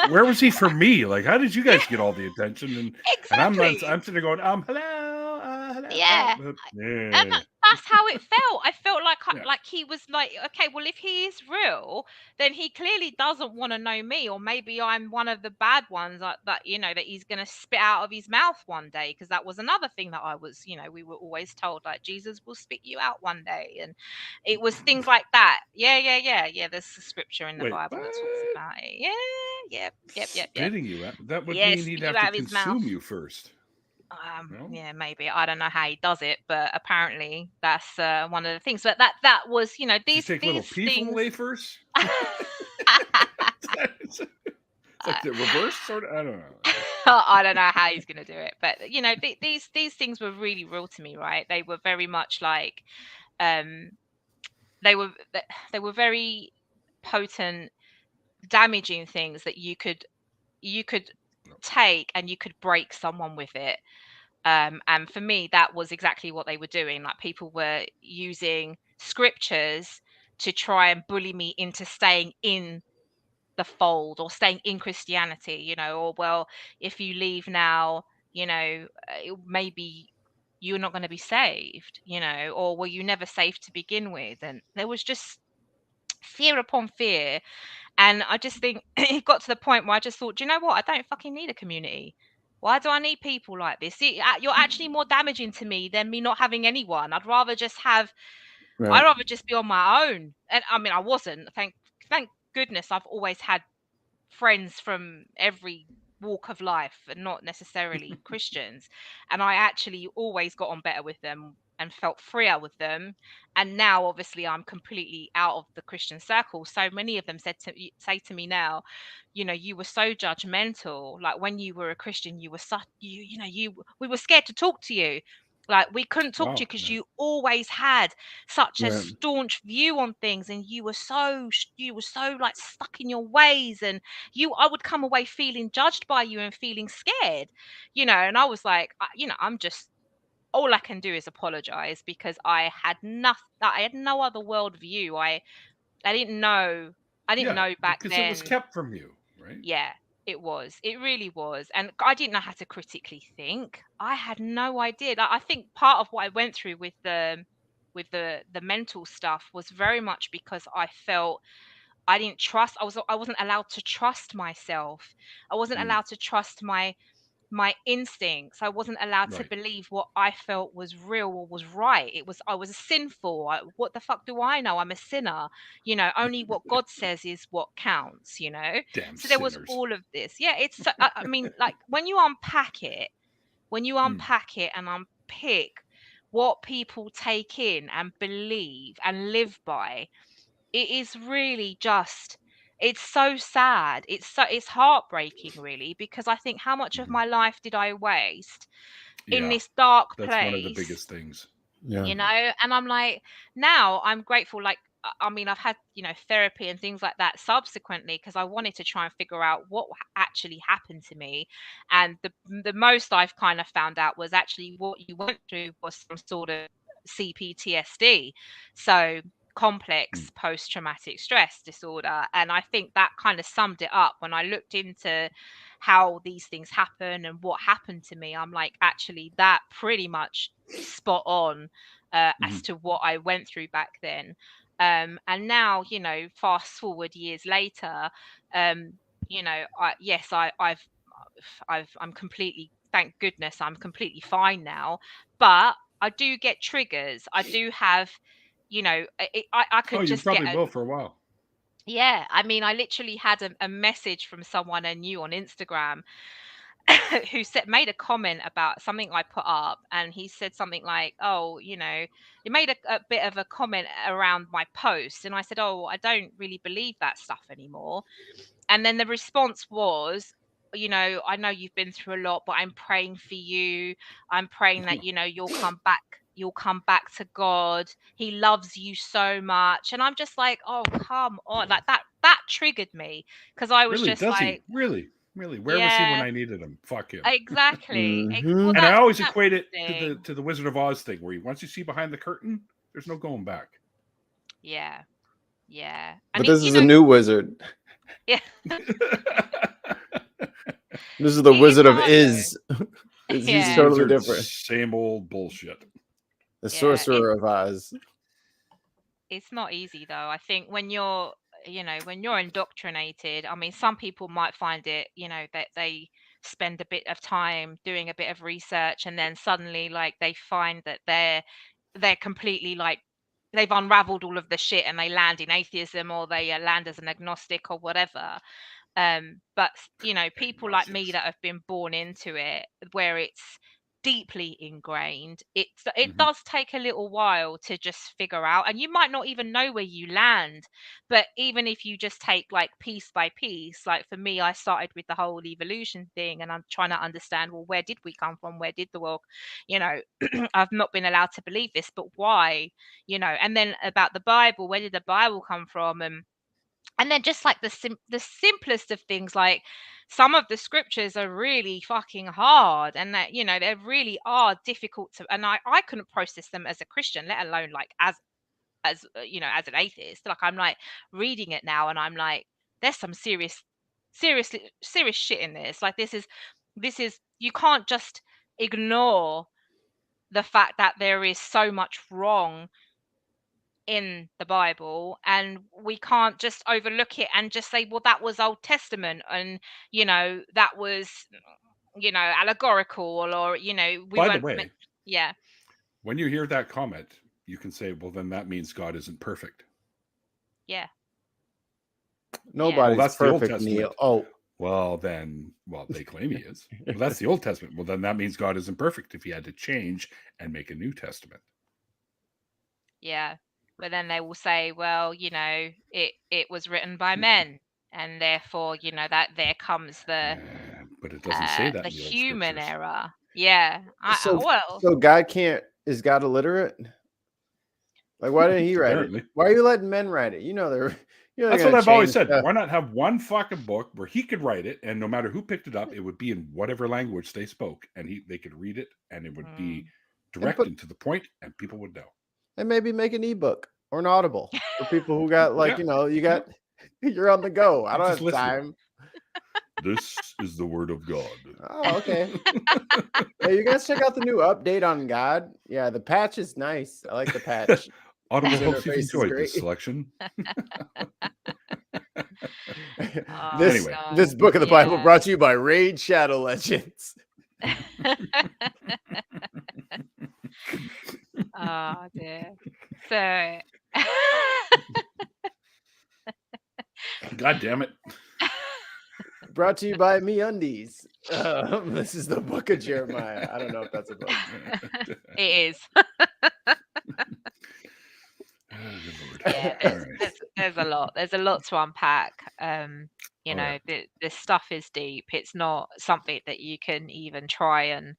where was he for me? Like, how did you guys get all the attention? And I'm exactly. sitting there going, hello. Yeah. Yeah. And that's how it felt. I felt like Yeah. like he was like, okay, well, if he is real, then he clearly doesn't want to know me, or maybe I'm one of the bad ones that that he's going to spit out of his mouth one day, because that was another thing that I was, we were always told, like, Jesus will spit you out one day, and it was things like that. Yeah. There's a scripture in the Wait, Bible that talks what? about it. Yep. Spitting you out? That would Yeah, mean he'd spit you have to out of his mouth. consume you first. No? Yeah, maybe. I don't know how he does it, but apparently that's one of the things. But that was, Did you these take little pee from things. wafers? It's like the reverse sort of. I don't know. I don't know how he's going to do it, but these things were really real to me, right? They were very much like, they were very potent, damaging things that you could take and you could break someone with it. And for me, that was exactly what they were doing. Like, people were using scriptures to try and bully me into staying in the fold or staying in Christianity, or, well, if you leave now, maybe you're not going to be saved, or were you never saved to begin with? And there was just fear upon fear. And I just think it got to the point where I just thought, do you know what? I don't fucking need a community. Why do I need people like this? See, you're actually more damaging to me than me not having anyone. I'd rather just be on my own. And I mean, I wasn't. Thank goodness I've always had friends from every walk of life, and not necessarily Christians. And I actually always got on better with them and felt freer with them. And now, obviously, I'm completely out of the Christian circle. So many of them say to me now, you were so judgmental. Like, when you were a Christian, you were such, we were scared to talk to you. Like, we couldn't talk to you Wow. because Yeah. you always had such a Yeah. staunch view on things, and you were so like stuck in your ways, and I would come away feeling judged by you and feeling scared, and I was like, I'm just, all I can do is apologize, because I had no other worldview. I didn't know Yeah, back because it was then. kept from you, right? Yeah, it really was. And I didn't know how to critically think. I had no idea. Like, I think part of what I went through with the mental stuff was very much because I felt I didn't trust. I wasn't allowed to trust myself. I wasn't allowed to trust my instincts. I wasn't allowed to Right. believe what I felt was real or was right. I was sinful. What the fuck do I know? I'm a sinner. Only what God says is what counts. Damn So there was sinners. all of this. Yeah, I mean, like, when you unpack it, and unpick what people take in and believe and live by, it is really just, it's so sad. It's heartbreaking, really, because I think, how much of my life did I waste in Yeah, this dark that's one of the place? biggest things. Yeah. And I'm like, now I'm grateful. Like, I mean, I've had, therapy and things like that subsequently, because I wanted to try and figure out what actually happened to me. And the most I've kind of found out was actually what you went through was some sort of CPTSD. So complex post-traumatic stress disorder. And I think that kind of summed it up when I looked into how these things happen and what happened to me. I'm like, actually, that pretty much spot on as to what I went through back then. And now, fast forward years later, I'm completely, thank goodness, I'm completely fine now. But I do get triggers. I do have, I Oh, could you just get probably will for a while. yeah. I mean, I literally had a message from someone I knew on Instagram who made a comment about something I put up, and he said something like, "Oh, he made a bit of a comment around my post," and I said, "Oh, I don't really believe that stuff anymore." And then the response was, "I know you've been through a lot, but I'm praying for you. I'm praying that you'll come back." You'll come back to God. He loves you so much. And I'm just like, oh, come on. Like that triggered me, because I was Really? just Does he? like, Really? Really? Where was he when yeah, I needed him? Fuck him. exactly. Well, Mhm. And I always that's equate the it thing. to the Wizard of Oz thing, where once you see behind the curtain, there's no going back. Yeah, yeah. But And this is a new wizard. yeah, This is the it's Wizard of hard Iz. He's Yeah. totally Wizard, different. same old bullshit. The Yeah, Sorcerer of Oz. it's not easy though. I think when you're, when you're indoctrinated, I mean, some people might find it, that they spend a bit of time doing a bit of research, and then suddenly, like, they find that they're completely, like, they've unraveled all of the shit, and they land in atheism, or they land as an agnostic or whatever. But people like me that have been born into it, where it's deeply ingrained, it does take a little while to just figure out, and you might not even know where you land. But even if you just take, like, piece by piece, like for me, I started with the whole evolution thing, and I'm trying to understand, well, where did we come from? Where did the world, I've not been allowed to believe this, but why? And then about the Bible, where did the Bible come from? And then just like the simplest of things, like, some of the scriptures are really fucking hard, and that, they really are difficult to, and I couldn't process them as a Christian, let alone, like, as an atheist. Like, I'm like reading it now, and I'm like, there's some serious shit in this. Like, this is you can't just ignore the fact that there is so much wrong in the Bible, and we can't just overlook it and just say, well, that was Old Testament, and that was allegorical, or we By the weren't way, yeah. when you hear that comment, you can say, well, then that means God isn't perfect. Yeah. Nobody's that's the Old perfect, Neil. Testament. Oh, Well, they claim he is. Well, that's the Old Testament. Well, then that means God isn't perfect if he had to change and make a New Testament. Yeah. But then they will say, well, it was written by men, and therefore, that there comes the But it doesn't say that the in the old human scriptures. error. Yeah. so God can't, is God illiterate? Like, why didn't he write Apparently. it? Why are you letting men write it? That's what I've always said. Why not have one fucking book where he could write it, and no matter who picked it up, it would be in whatever language they spoke, and they could read it, and it would be direct and to the point, and people would know. And maybe make an ebook or an Audible for people who got, like, you're on the go. I don't have time. This is the word of God. Oh, okay. Hey, you guys check out the new update on God. Yeah, the patch is nice. I like the patch. Audible hopes you've enjoyed this selection. This book of the Bible brought to you by Raid Shadow Legends. Oh dear. So God damn it. Brought to you by MeUndies. This is the book of Jeremiah. I don't know if that's a book. It is. Yeah, there's a lot. There's a lot to unpack. This stuff is deep. It's not something that you can even try and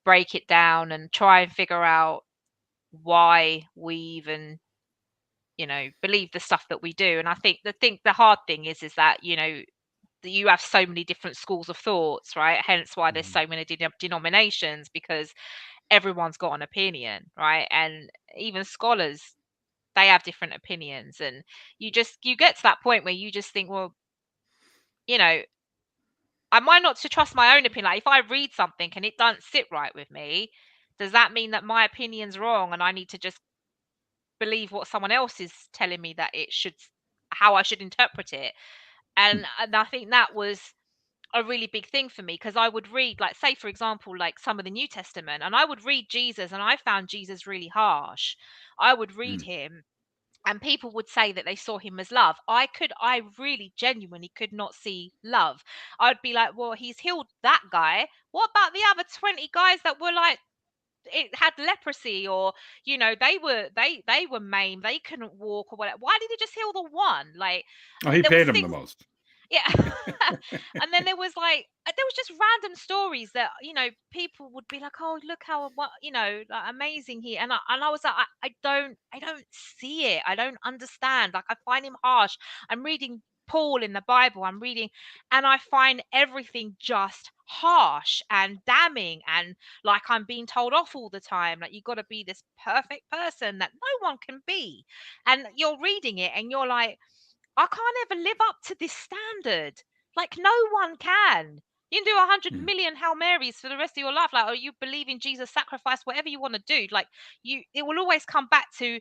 break it down and try and figure out why we even believe the stuff that we do. And I think the hard thing is that you have so many different schools of thoughts, right? Hence why there's so many denominations, because everyone's got an opinion, right? And even scholars, they have different opinions, and you get to that point where you just think, well, am I not to trust my own opinion? Like, if I read something and it doesn't sit right with me, does that mean that my opinion's wrong and I need to just believe what someone else is telling me that how I should interpret it? And I think that was a really big thing for me, because I would read, like, say for example, like some of the New Testament, and I would read Jesus, and I found Jesus really harsh. I would read him, and people would say that they saw him as love. I really genuinely could not see love. I'd be like, well, he's healed that guy. What about the other 20 guys that were like, it had leprosy, or they were maimed, they couldn't walk or whatever? Why did he just heal the one? Like, Oh, he there was paid him the things. most. Yeah. And then there was just random stories that people would be like, oh, look how like, amazing he, and I was like, I don't see it, I don't understand. Like, I find him harsh. I'm reading Paul in the Bible, I'm reading, and I find everything just harsh and damning, and like I'm being told off all the time, like, you've got to be this perfect person that no one can be. And you're reading it and you're like, I can't ever live up to this standard. Like, no one can. You can do 100 million Hail Marys for the rest of your life. Like, or you believe in Jesus' sacrifice, whatever you want to do. Like, it will always come back to,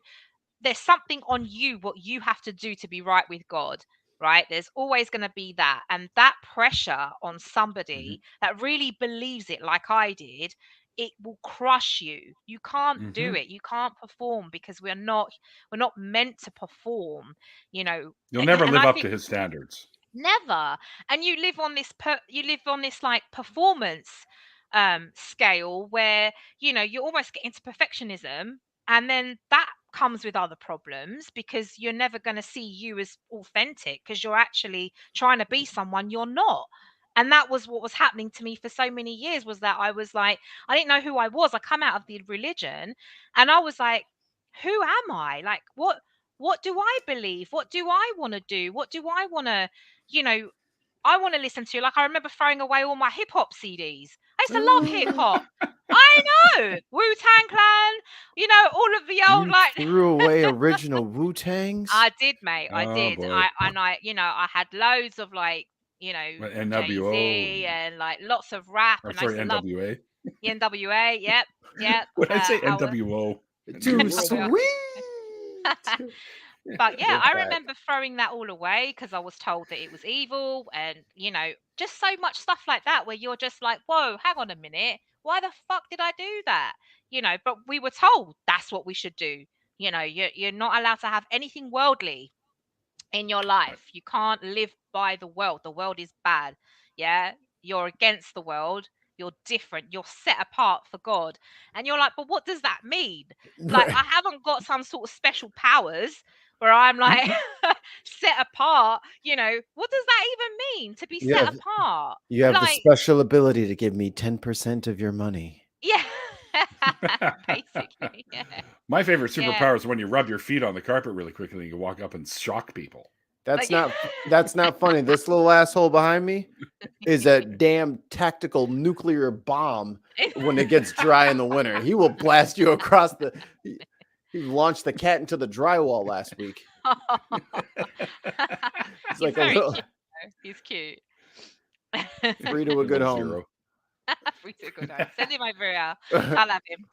there's something on you, what you have to do to be right with God, right? There's always going to be that. And that pressure on somebody that really believes it, like I did, it will crush you. You can't do it. You can't perform, because we're not meant to perform, You'll never and live I up think to his standards. never. And you live on this like performance scale where you almost get into perfectionism, and then that comes with other problems, because you're never going to see you as authentic, because you're actually trying to be someone you're not. And that was what was happening to me for so many years, was that I was like, I didn't know who I was. I come out of the religion and I was like, who am I? Like, what do I believe? What do I want to do? What do I want to, you know, I want to listen to? Like, I remember throwing away all my hip hop CDs. I used to love hip hop. I know, Wu-Tang Clan, all of the old, You like, threw away original Wu-Tangs? I did, mate. I Oh did. boy. I had loads of, like, Jay-Z, NWO. and like lots of rap, Or and I used sorry, to love NWA. the NWA. Yep, yep. When I say I was, NWO, Too New World Order. sweet. but yeah, Go I back. remember throwing that all away because I was told that it was evil, and just so much stuff like that, where you're just like, whoa, hang on a minute, why the fuck did I do that? But we were told that's what we should do. You're not allowed to have anything worldly in your Right. life. You can't live by the world. The world is bad. Yeah. You're against the world. You're different. You're set apart for God. And you're like, but what does that mean? Like, Right. I haven't got some sort of special powers where I'm like set apart. What does that even mean, to be You set have apart? you have the Like, special ability to give me 10% of your money. yeah. Basically. Yeah. My favorite Yeah. superpower is when you rub your feet on the carpet really quickly and you walk up and shock people. That's Like, not funny. This little asshole behind me is a damn tactical nuclear bomb when it gets dry in the winter. He will blast you across the. He launched the cat into the drywall last week. It's like a very little cute, though. He's cute. free to a good home. Zero. Free to go down. Send him over here. I'll have him.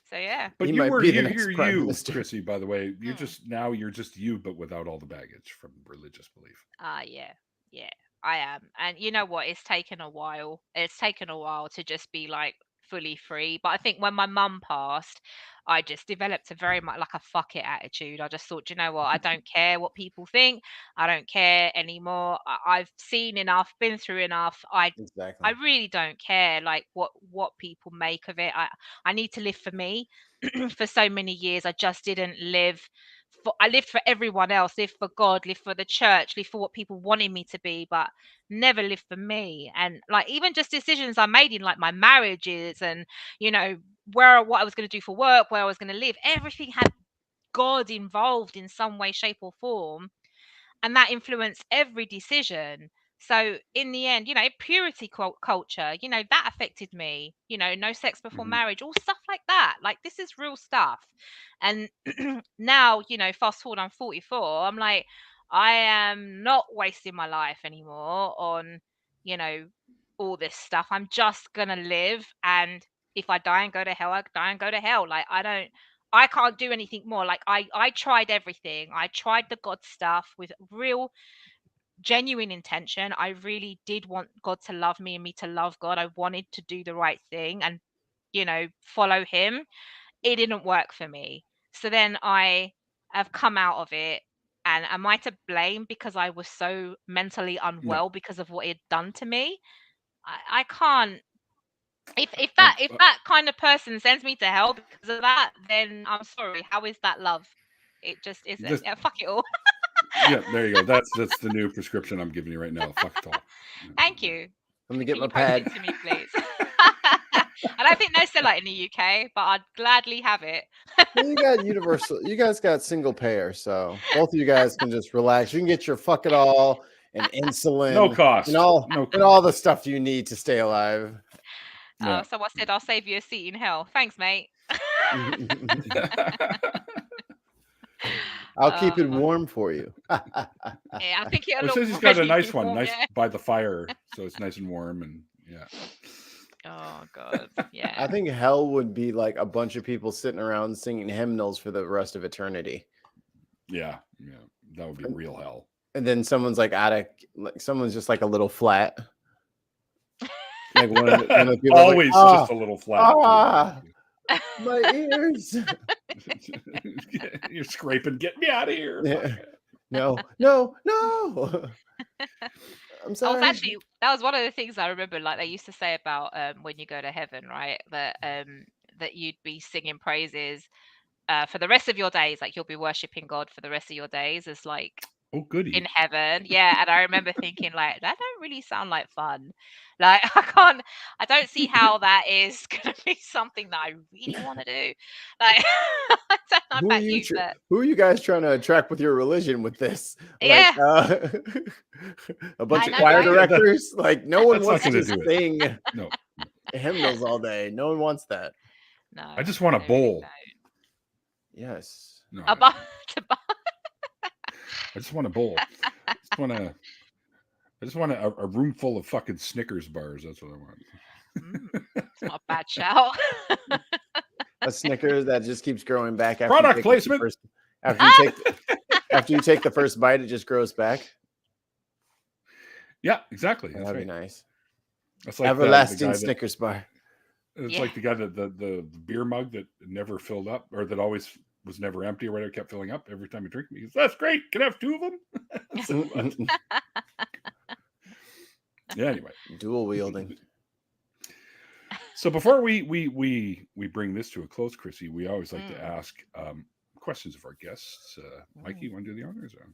So yeah. But He you might were be the you, next you're prime you, minister. Chrissy, by the way. You're Mm. you're just you, but without all the baggage from religious belief. Yeah. Yeah, I am. And you know what? It's taken a while. It's taken a while to just be like fully free. But I think when my mum passed, I just developed a very much like a fuck it attitude. I just thought, you know what? I don't care what people think. I don't care anymore. I've seen enough, been through enough. I Exactly. really don't care like what people make of it. I need to live for me. For so many years I just didn't live I lived for everyone else, lived for God, lived for the church, lived for what people wanted me to be, but never lived for me. And like even just decisions I made in like my marriages and what I was going to do for work, where I was going to live, everything had God involved in some way, shape, or form, and that influenced every decision. So in the end, purity culture, that affected me. No sex before marriage, all stuff like that. Like this is real stuff. And now, fast forward, I'm 44. I'm like, I am not wasting my life anymore on, all this stuff. I'm just gonna live, and if I die and go to hell, I die and go to hell. Like I can't do anything more. Like I tried everything. I tried the God stuff with real genuine intention. I really did want God to love me and me to love God. I wanted to do the right thing and follow him. It didn't work for me. So then I have come out of it. And am I to blame because I was so mentally unwell because of what it had done to me? I can't. If that kind of person sends me to hell because of that, then I'm sorry. How is that love? It just isn't. Yeah, fuck it all. Yeah, there you go. That's the new prescription I'm giving you right now. Fuck it all. Thank you. Let me get Can my you post pad. it to me, please? I don't think they sell it in the UK, but I'd gladly have it. Well, you got universal. You guys got single payer, so both of you guys can just relax. You can get your fuck it all and insulin, No cost. and all No and all the stuff you need to stay alive. Yeah. So I said I'll save you a seat in hell. Thanks, mate. I'll keep it warm for you. Yeah, I think Well, it'll it says he's look got a really nice one, warm, nice yeah. by the fire, so it's nice and warm, and yeah. Oh God, yeah. I think hell would be like a bunch of people sitting around singing hymnals for the rest of eternity. Yeah, that would be real hell. And then someone's like someone's just like a little flat. Like one of the people always like, just a little flat. My ears. You're scraping. Get me out of here. Yeah. No. I'm sorry. That was one of the things I remember. Like they used to say about when you go to heaven, right? That you'd be singing praises for the rest of your days. Like you'll be worshiping God for the rest of your days. As like Oh, goody. in heaven, yeah. And I remember thinking like that don't really sound like fun. Like I don't see how that is gonna be something that I really want to do. Like I don't know about you, but who are you guys trying to attract with your religion with this? Yeah. A bunch of choir directors. Like no one wants to sing No. hymnals all day. No one wants that. No. I just want a bowl. Yes. No. I just want a bowl. I just want a room full of fucking Snickers bars. That's what I want. It's not a bad shout. A Snickers that just keeps growing back after product placement. After you take the first bite, it just grows back. Yeah, exactly. That'd be nice. It's like everlasting Snickers bar. It's like the guy that the beer mug that never filled up, or that always was never empty, or whatever, kept filling up every time you drink. He goes, "That's great. Can I have two of them?" Yeah. Anyway, dual wielding. So before we bring this to a close, Chrissy, we always like to ask questions of our guests. Mikey, you want to do the honors? Or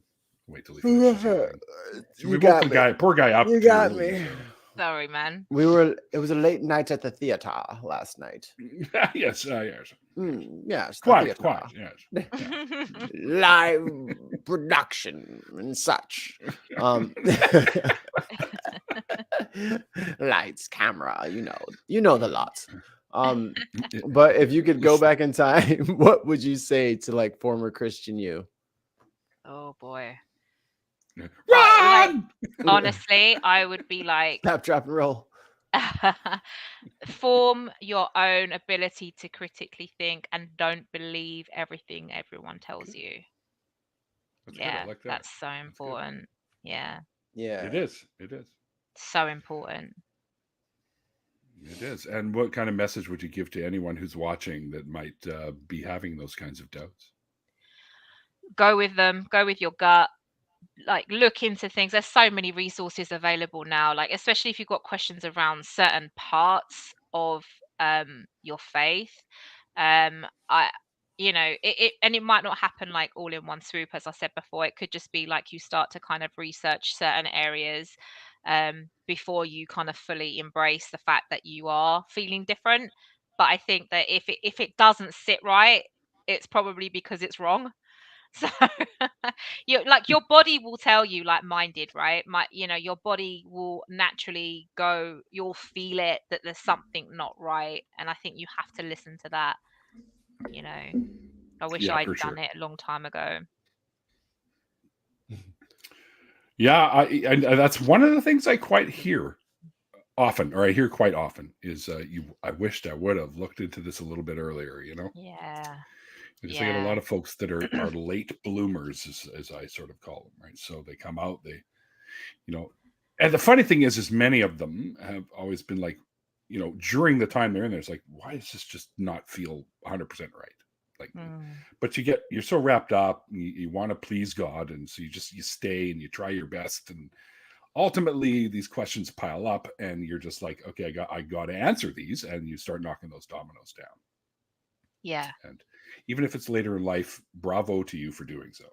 wait till he finishes. We woke the poor guy up. You got me. Sorry, man. It was a late night at the theater last night. Yes, yes. Yes. Quiet, yes. Live production and such. Lights, camera, you know the lots. But if you could go back in time, what would you say to like former Christian you? Oh boy. Run! Honestly, I would be like snap, drop, and roll. Form your own ability to critically think and don't believe everything everyone tells you. That's so important. Yeah. It is so important. It is. And what kind of message would you give to anyone who's watching that might be having those kinds of doubts? Go with them. Go with your gut. Like look into things. There's so many resources available now, like especially if you've got questions around certain parts of your faith. you know, and it might not happen like all in one swoop, as I said before. It could just be like you start to kind of research certain areas before you kind of fully embrace the fact that you are feeling different. But I think that if it doesn't sit right, it's probably because it's wrong. So you like your body will tell you, like mine did, right? Your body will naturally go, you'll feel it that there's something not right. And I think you have to listen to that, you know. I wish Yeah, I'd for done sure. it a long time ago. Yeah, and that's one of the things I quite hear often, or I hear quite often, is I wished I would have looked into this a little bit earlier, you know? Yeah. Because I get a lot Yeah. of folks that are late bloomers, as I sort of call them, right? So they come out, you know, and the funny thing is many of them have always been like, you know, during the time they're in there, it's like, why does this just not feel 100% right? Like, but you're so wrapped up, you want to please God, and so you stay and you try your best, and ultimately these questions pile up, and you're just like, okay, I got to answer these, and you start knocking those dominoes down. Yeah. And even if it's later in life, bravo to you for doing so.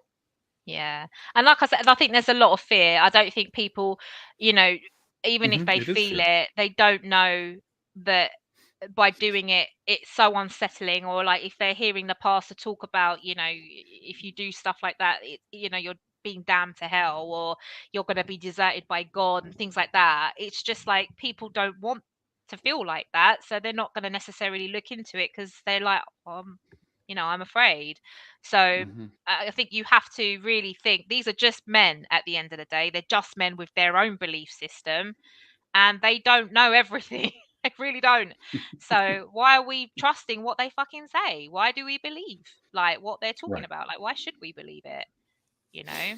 Yeah. And like I said, I think there's a lot of fear. I don't think people, you know, even if they It is feel fear. it, they don't know that by doing it, it's so unsettling. Or like if they're hearing the pastor talk about, you know, if you do stuff like that, you know, you're being damned to hell, or you're going to be deserted by God and things like that. It's just like people don't want to feel like that. So they're not going to necessarily look into it because they're like, you know, I'm afraid. So I think you have to really think these are just men at the end of the day. They're just men with their own belief system, and they don't know everything. They really don't. So why are we trusting what they fucking say? Why do we believe like what they're talking Right. about? Like, why should we believe it? You know?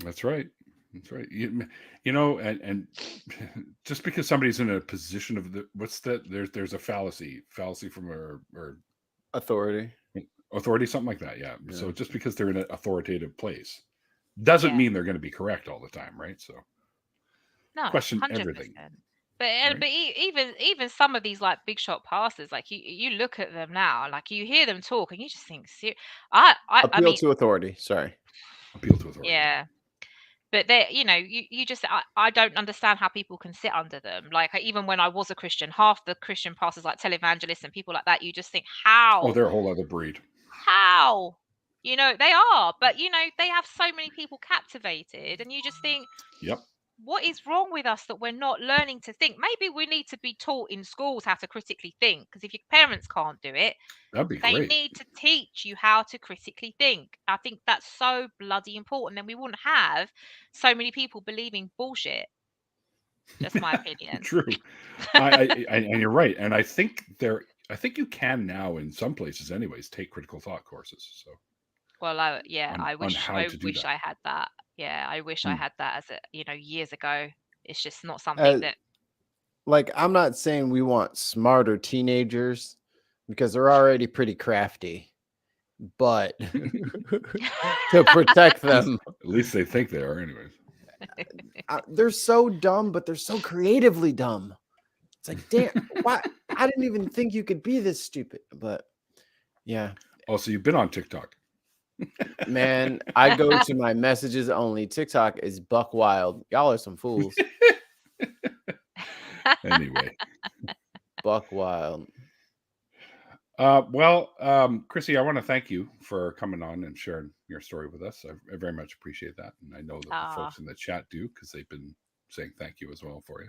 That's right. That's right. You know, and just because somebody's in a position of what's that? There's a fallacy from or Authority. authority, something like that. Yeah. Yeah. So just because they're in an authoritative place doesn't Yeah. mean they're going to be correct all the time, right? So No, question 100%. everything. But Right? but even some of these like big shot pastors, like you look at them now, like you hear them talk, and you just think, I Appeal mean, to authority. Sorry. Appeal to authority. yeah. But they, you know, you just I don't understand how people can sit under them. Like even when I was a Christian, half the Christian pastors, like televangelists and people like that, you just think, Oh, how, they're a whole other breed. how, you know, they are, but you know, they have so many people captivated, and you just think, Yep. what is wrong with us that we're not learning to think? Maybe we need to be taught in schools how to critically think, because if your parents can't do it, That'd be they great. need to teach you how to critically think. I think that's so bloody important. Then we wouldn't have so many people believing bullshit. Just my opinion. True. And you're right. And I think you can now in some places anyways take critical thought courses. So Well, I on how to do wish that. I had that. Yeah, I wish I Hmm. had that as a, you know, years ago. It's just not something that. Like, I'm not saying we want smarter teenagers because they're already pretty crafty, but to protect them, At least they think they are, anyways. they're so dumb, but they're so creatively dumb. It's like, damn, why? I didn't even think you could be this stupid. But yeah, Oh, so you've been on TikTok. man, I go to my messages only. TikTok is buck wild. Y'all are some fools. Anyway. Buck wild. Well, Chrissy, I want to thank you for coming on and sharing your story with us. I very much appreciate that. And I know that the folks in the chat do, because they've been saying thank you as well for you.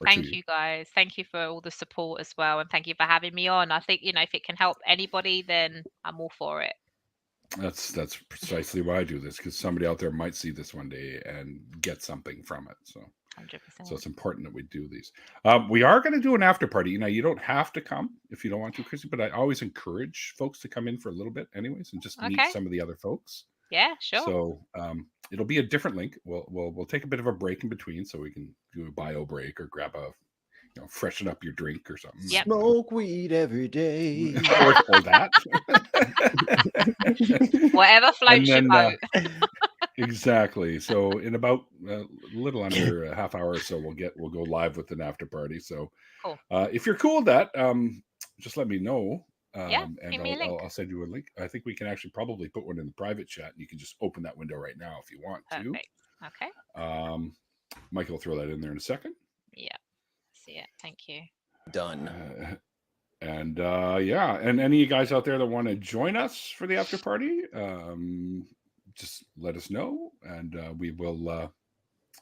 Thank you guys. Thank you for all the support as well. And thank you for having me on. I think, you know, if it can help anybody, then I'm all for it. That's precisely why I do this, because somebody out there might see this one day and get something from it. So 100%. So it's important that we do these. We are going to do an after party. Now, you don't have to come if you don't want to, Chrissy, but I always encourage folks to come in for a little bit anyways and just meet some of the other folks. Yeah, sure. So it'll be a different link. We'll take a bit of a break in between so we can do a bio break or grab a, you know, freshen up your drink or something. Yep. Smoke weed every day. or that. Whatever floats your boat. Exactly. So in about a little under a half hour or so, we'll go live with an after party. So cool. If you're cool with that, just let me know. Yeah, And give me a link. I'll send you a link. I think we can actually probably put one in the private chat, and you can just open that window right now if you want to. Perfect. Okay. Michael will throw that in there in a second. Yeah. See it. Thank you. Done. And yeah, and any of you guys out there that want to join us for the after party, just let us know, and we will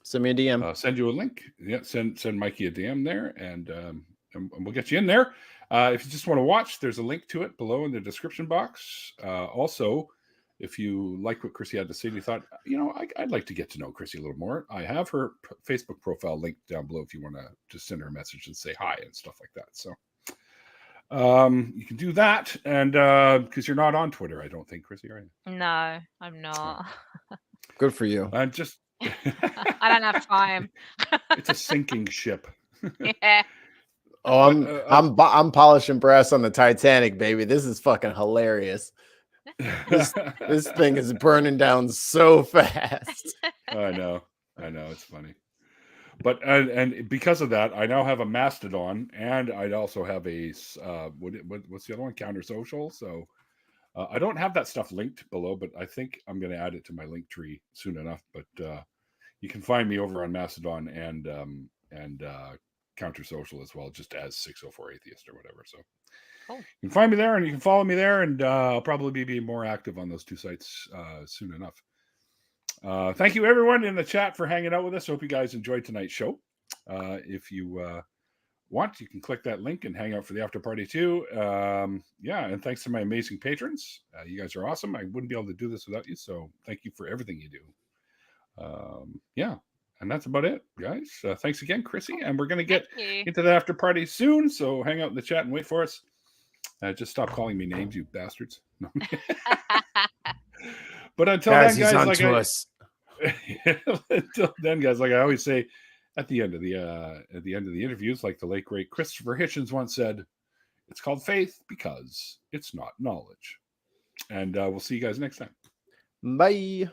send me a DM. Send you a link. Yeah, send Mikey a DM there, and we'll get you in there. If you just want to watch, there's a link to it below in the description box. Also, if you like what Chrissy had to say, and you thought, I'd like to get to know Chrissy a little more, I have her Facebook profile linked down below if you want to just send her a message and say hi and stuff like that. So you can do that, and because you're not on Twitter, I don't think, Chrissy, are you? No, I'm not. Good for you. And just I don't have time. It's a sinking ship. Yeah. Oh, I'm polishing brass on the Titanic, baby. This is fucking hilarious. This thing is burning down so fast. I know, it's funny. But and because of that, I now have a Mastodon, and I'd also have a what's the other one? Counter Social. So I don't have that stuff linked below, but I think I'm going to add it to my link tree soon enough. But you can find me over on Mastodon and Counter Social as well, just as 604 Atheist or whatever. So cool. You can find me there, and you can follow me there, and I'll probably be more active on those two sites soon enough. Thank you, everyone in the chat, for hanging out with us. Hope you guys enjoyed tonight's show. If you want, you can click that link and hang out for the after party too. Yeah, and thanks to my amazing patrons. You guys are awesome. I wouldn't be able to do this without you, so thank you for everything you do. Yeah, and that's about it, guys. Thanks again, Chrissy, and we're going to get into the after party soon, so hang out in the chat and wait for us. Just stop calling me names, you bastards. No. But until then, guys, until then, guys, like I always say at the end of the interviews, like the late great Christopher Hitchens once said, it's called faith because it's not knowledge. And we'll see you guys next time. Bye.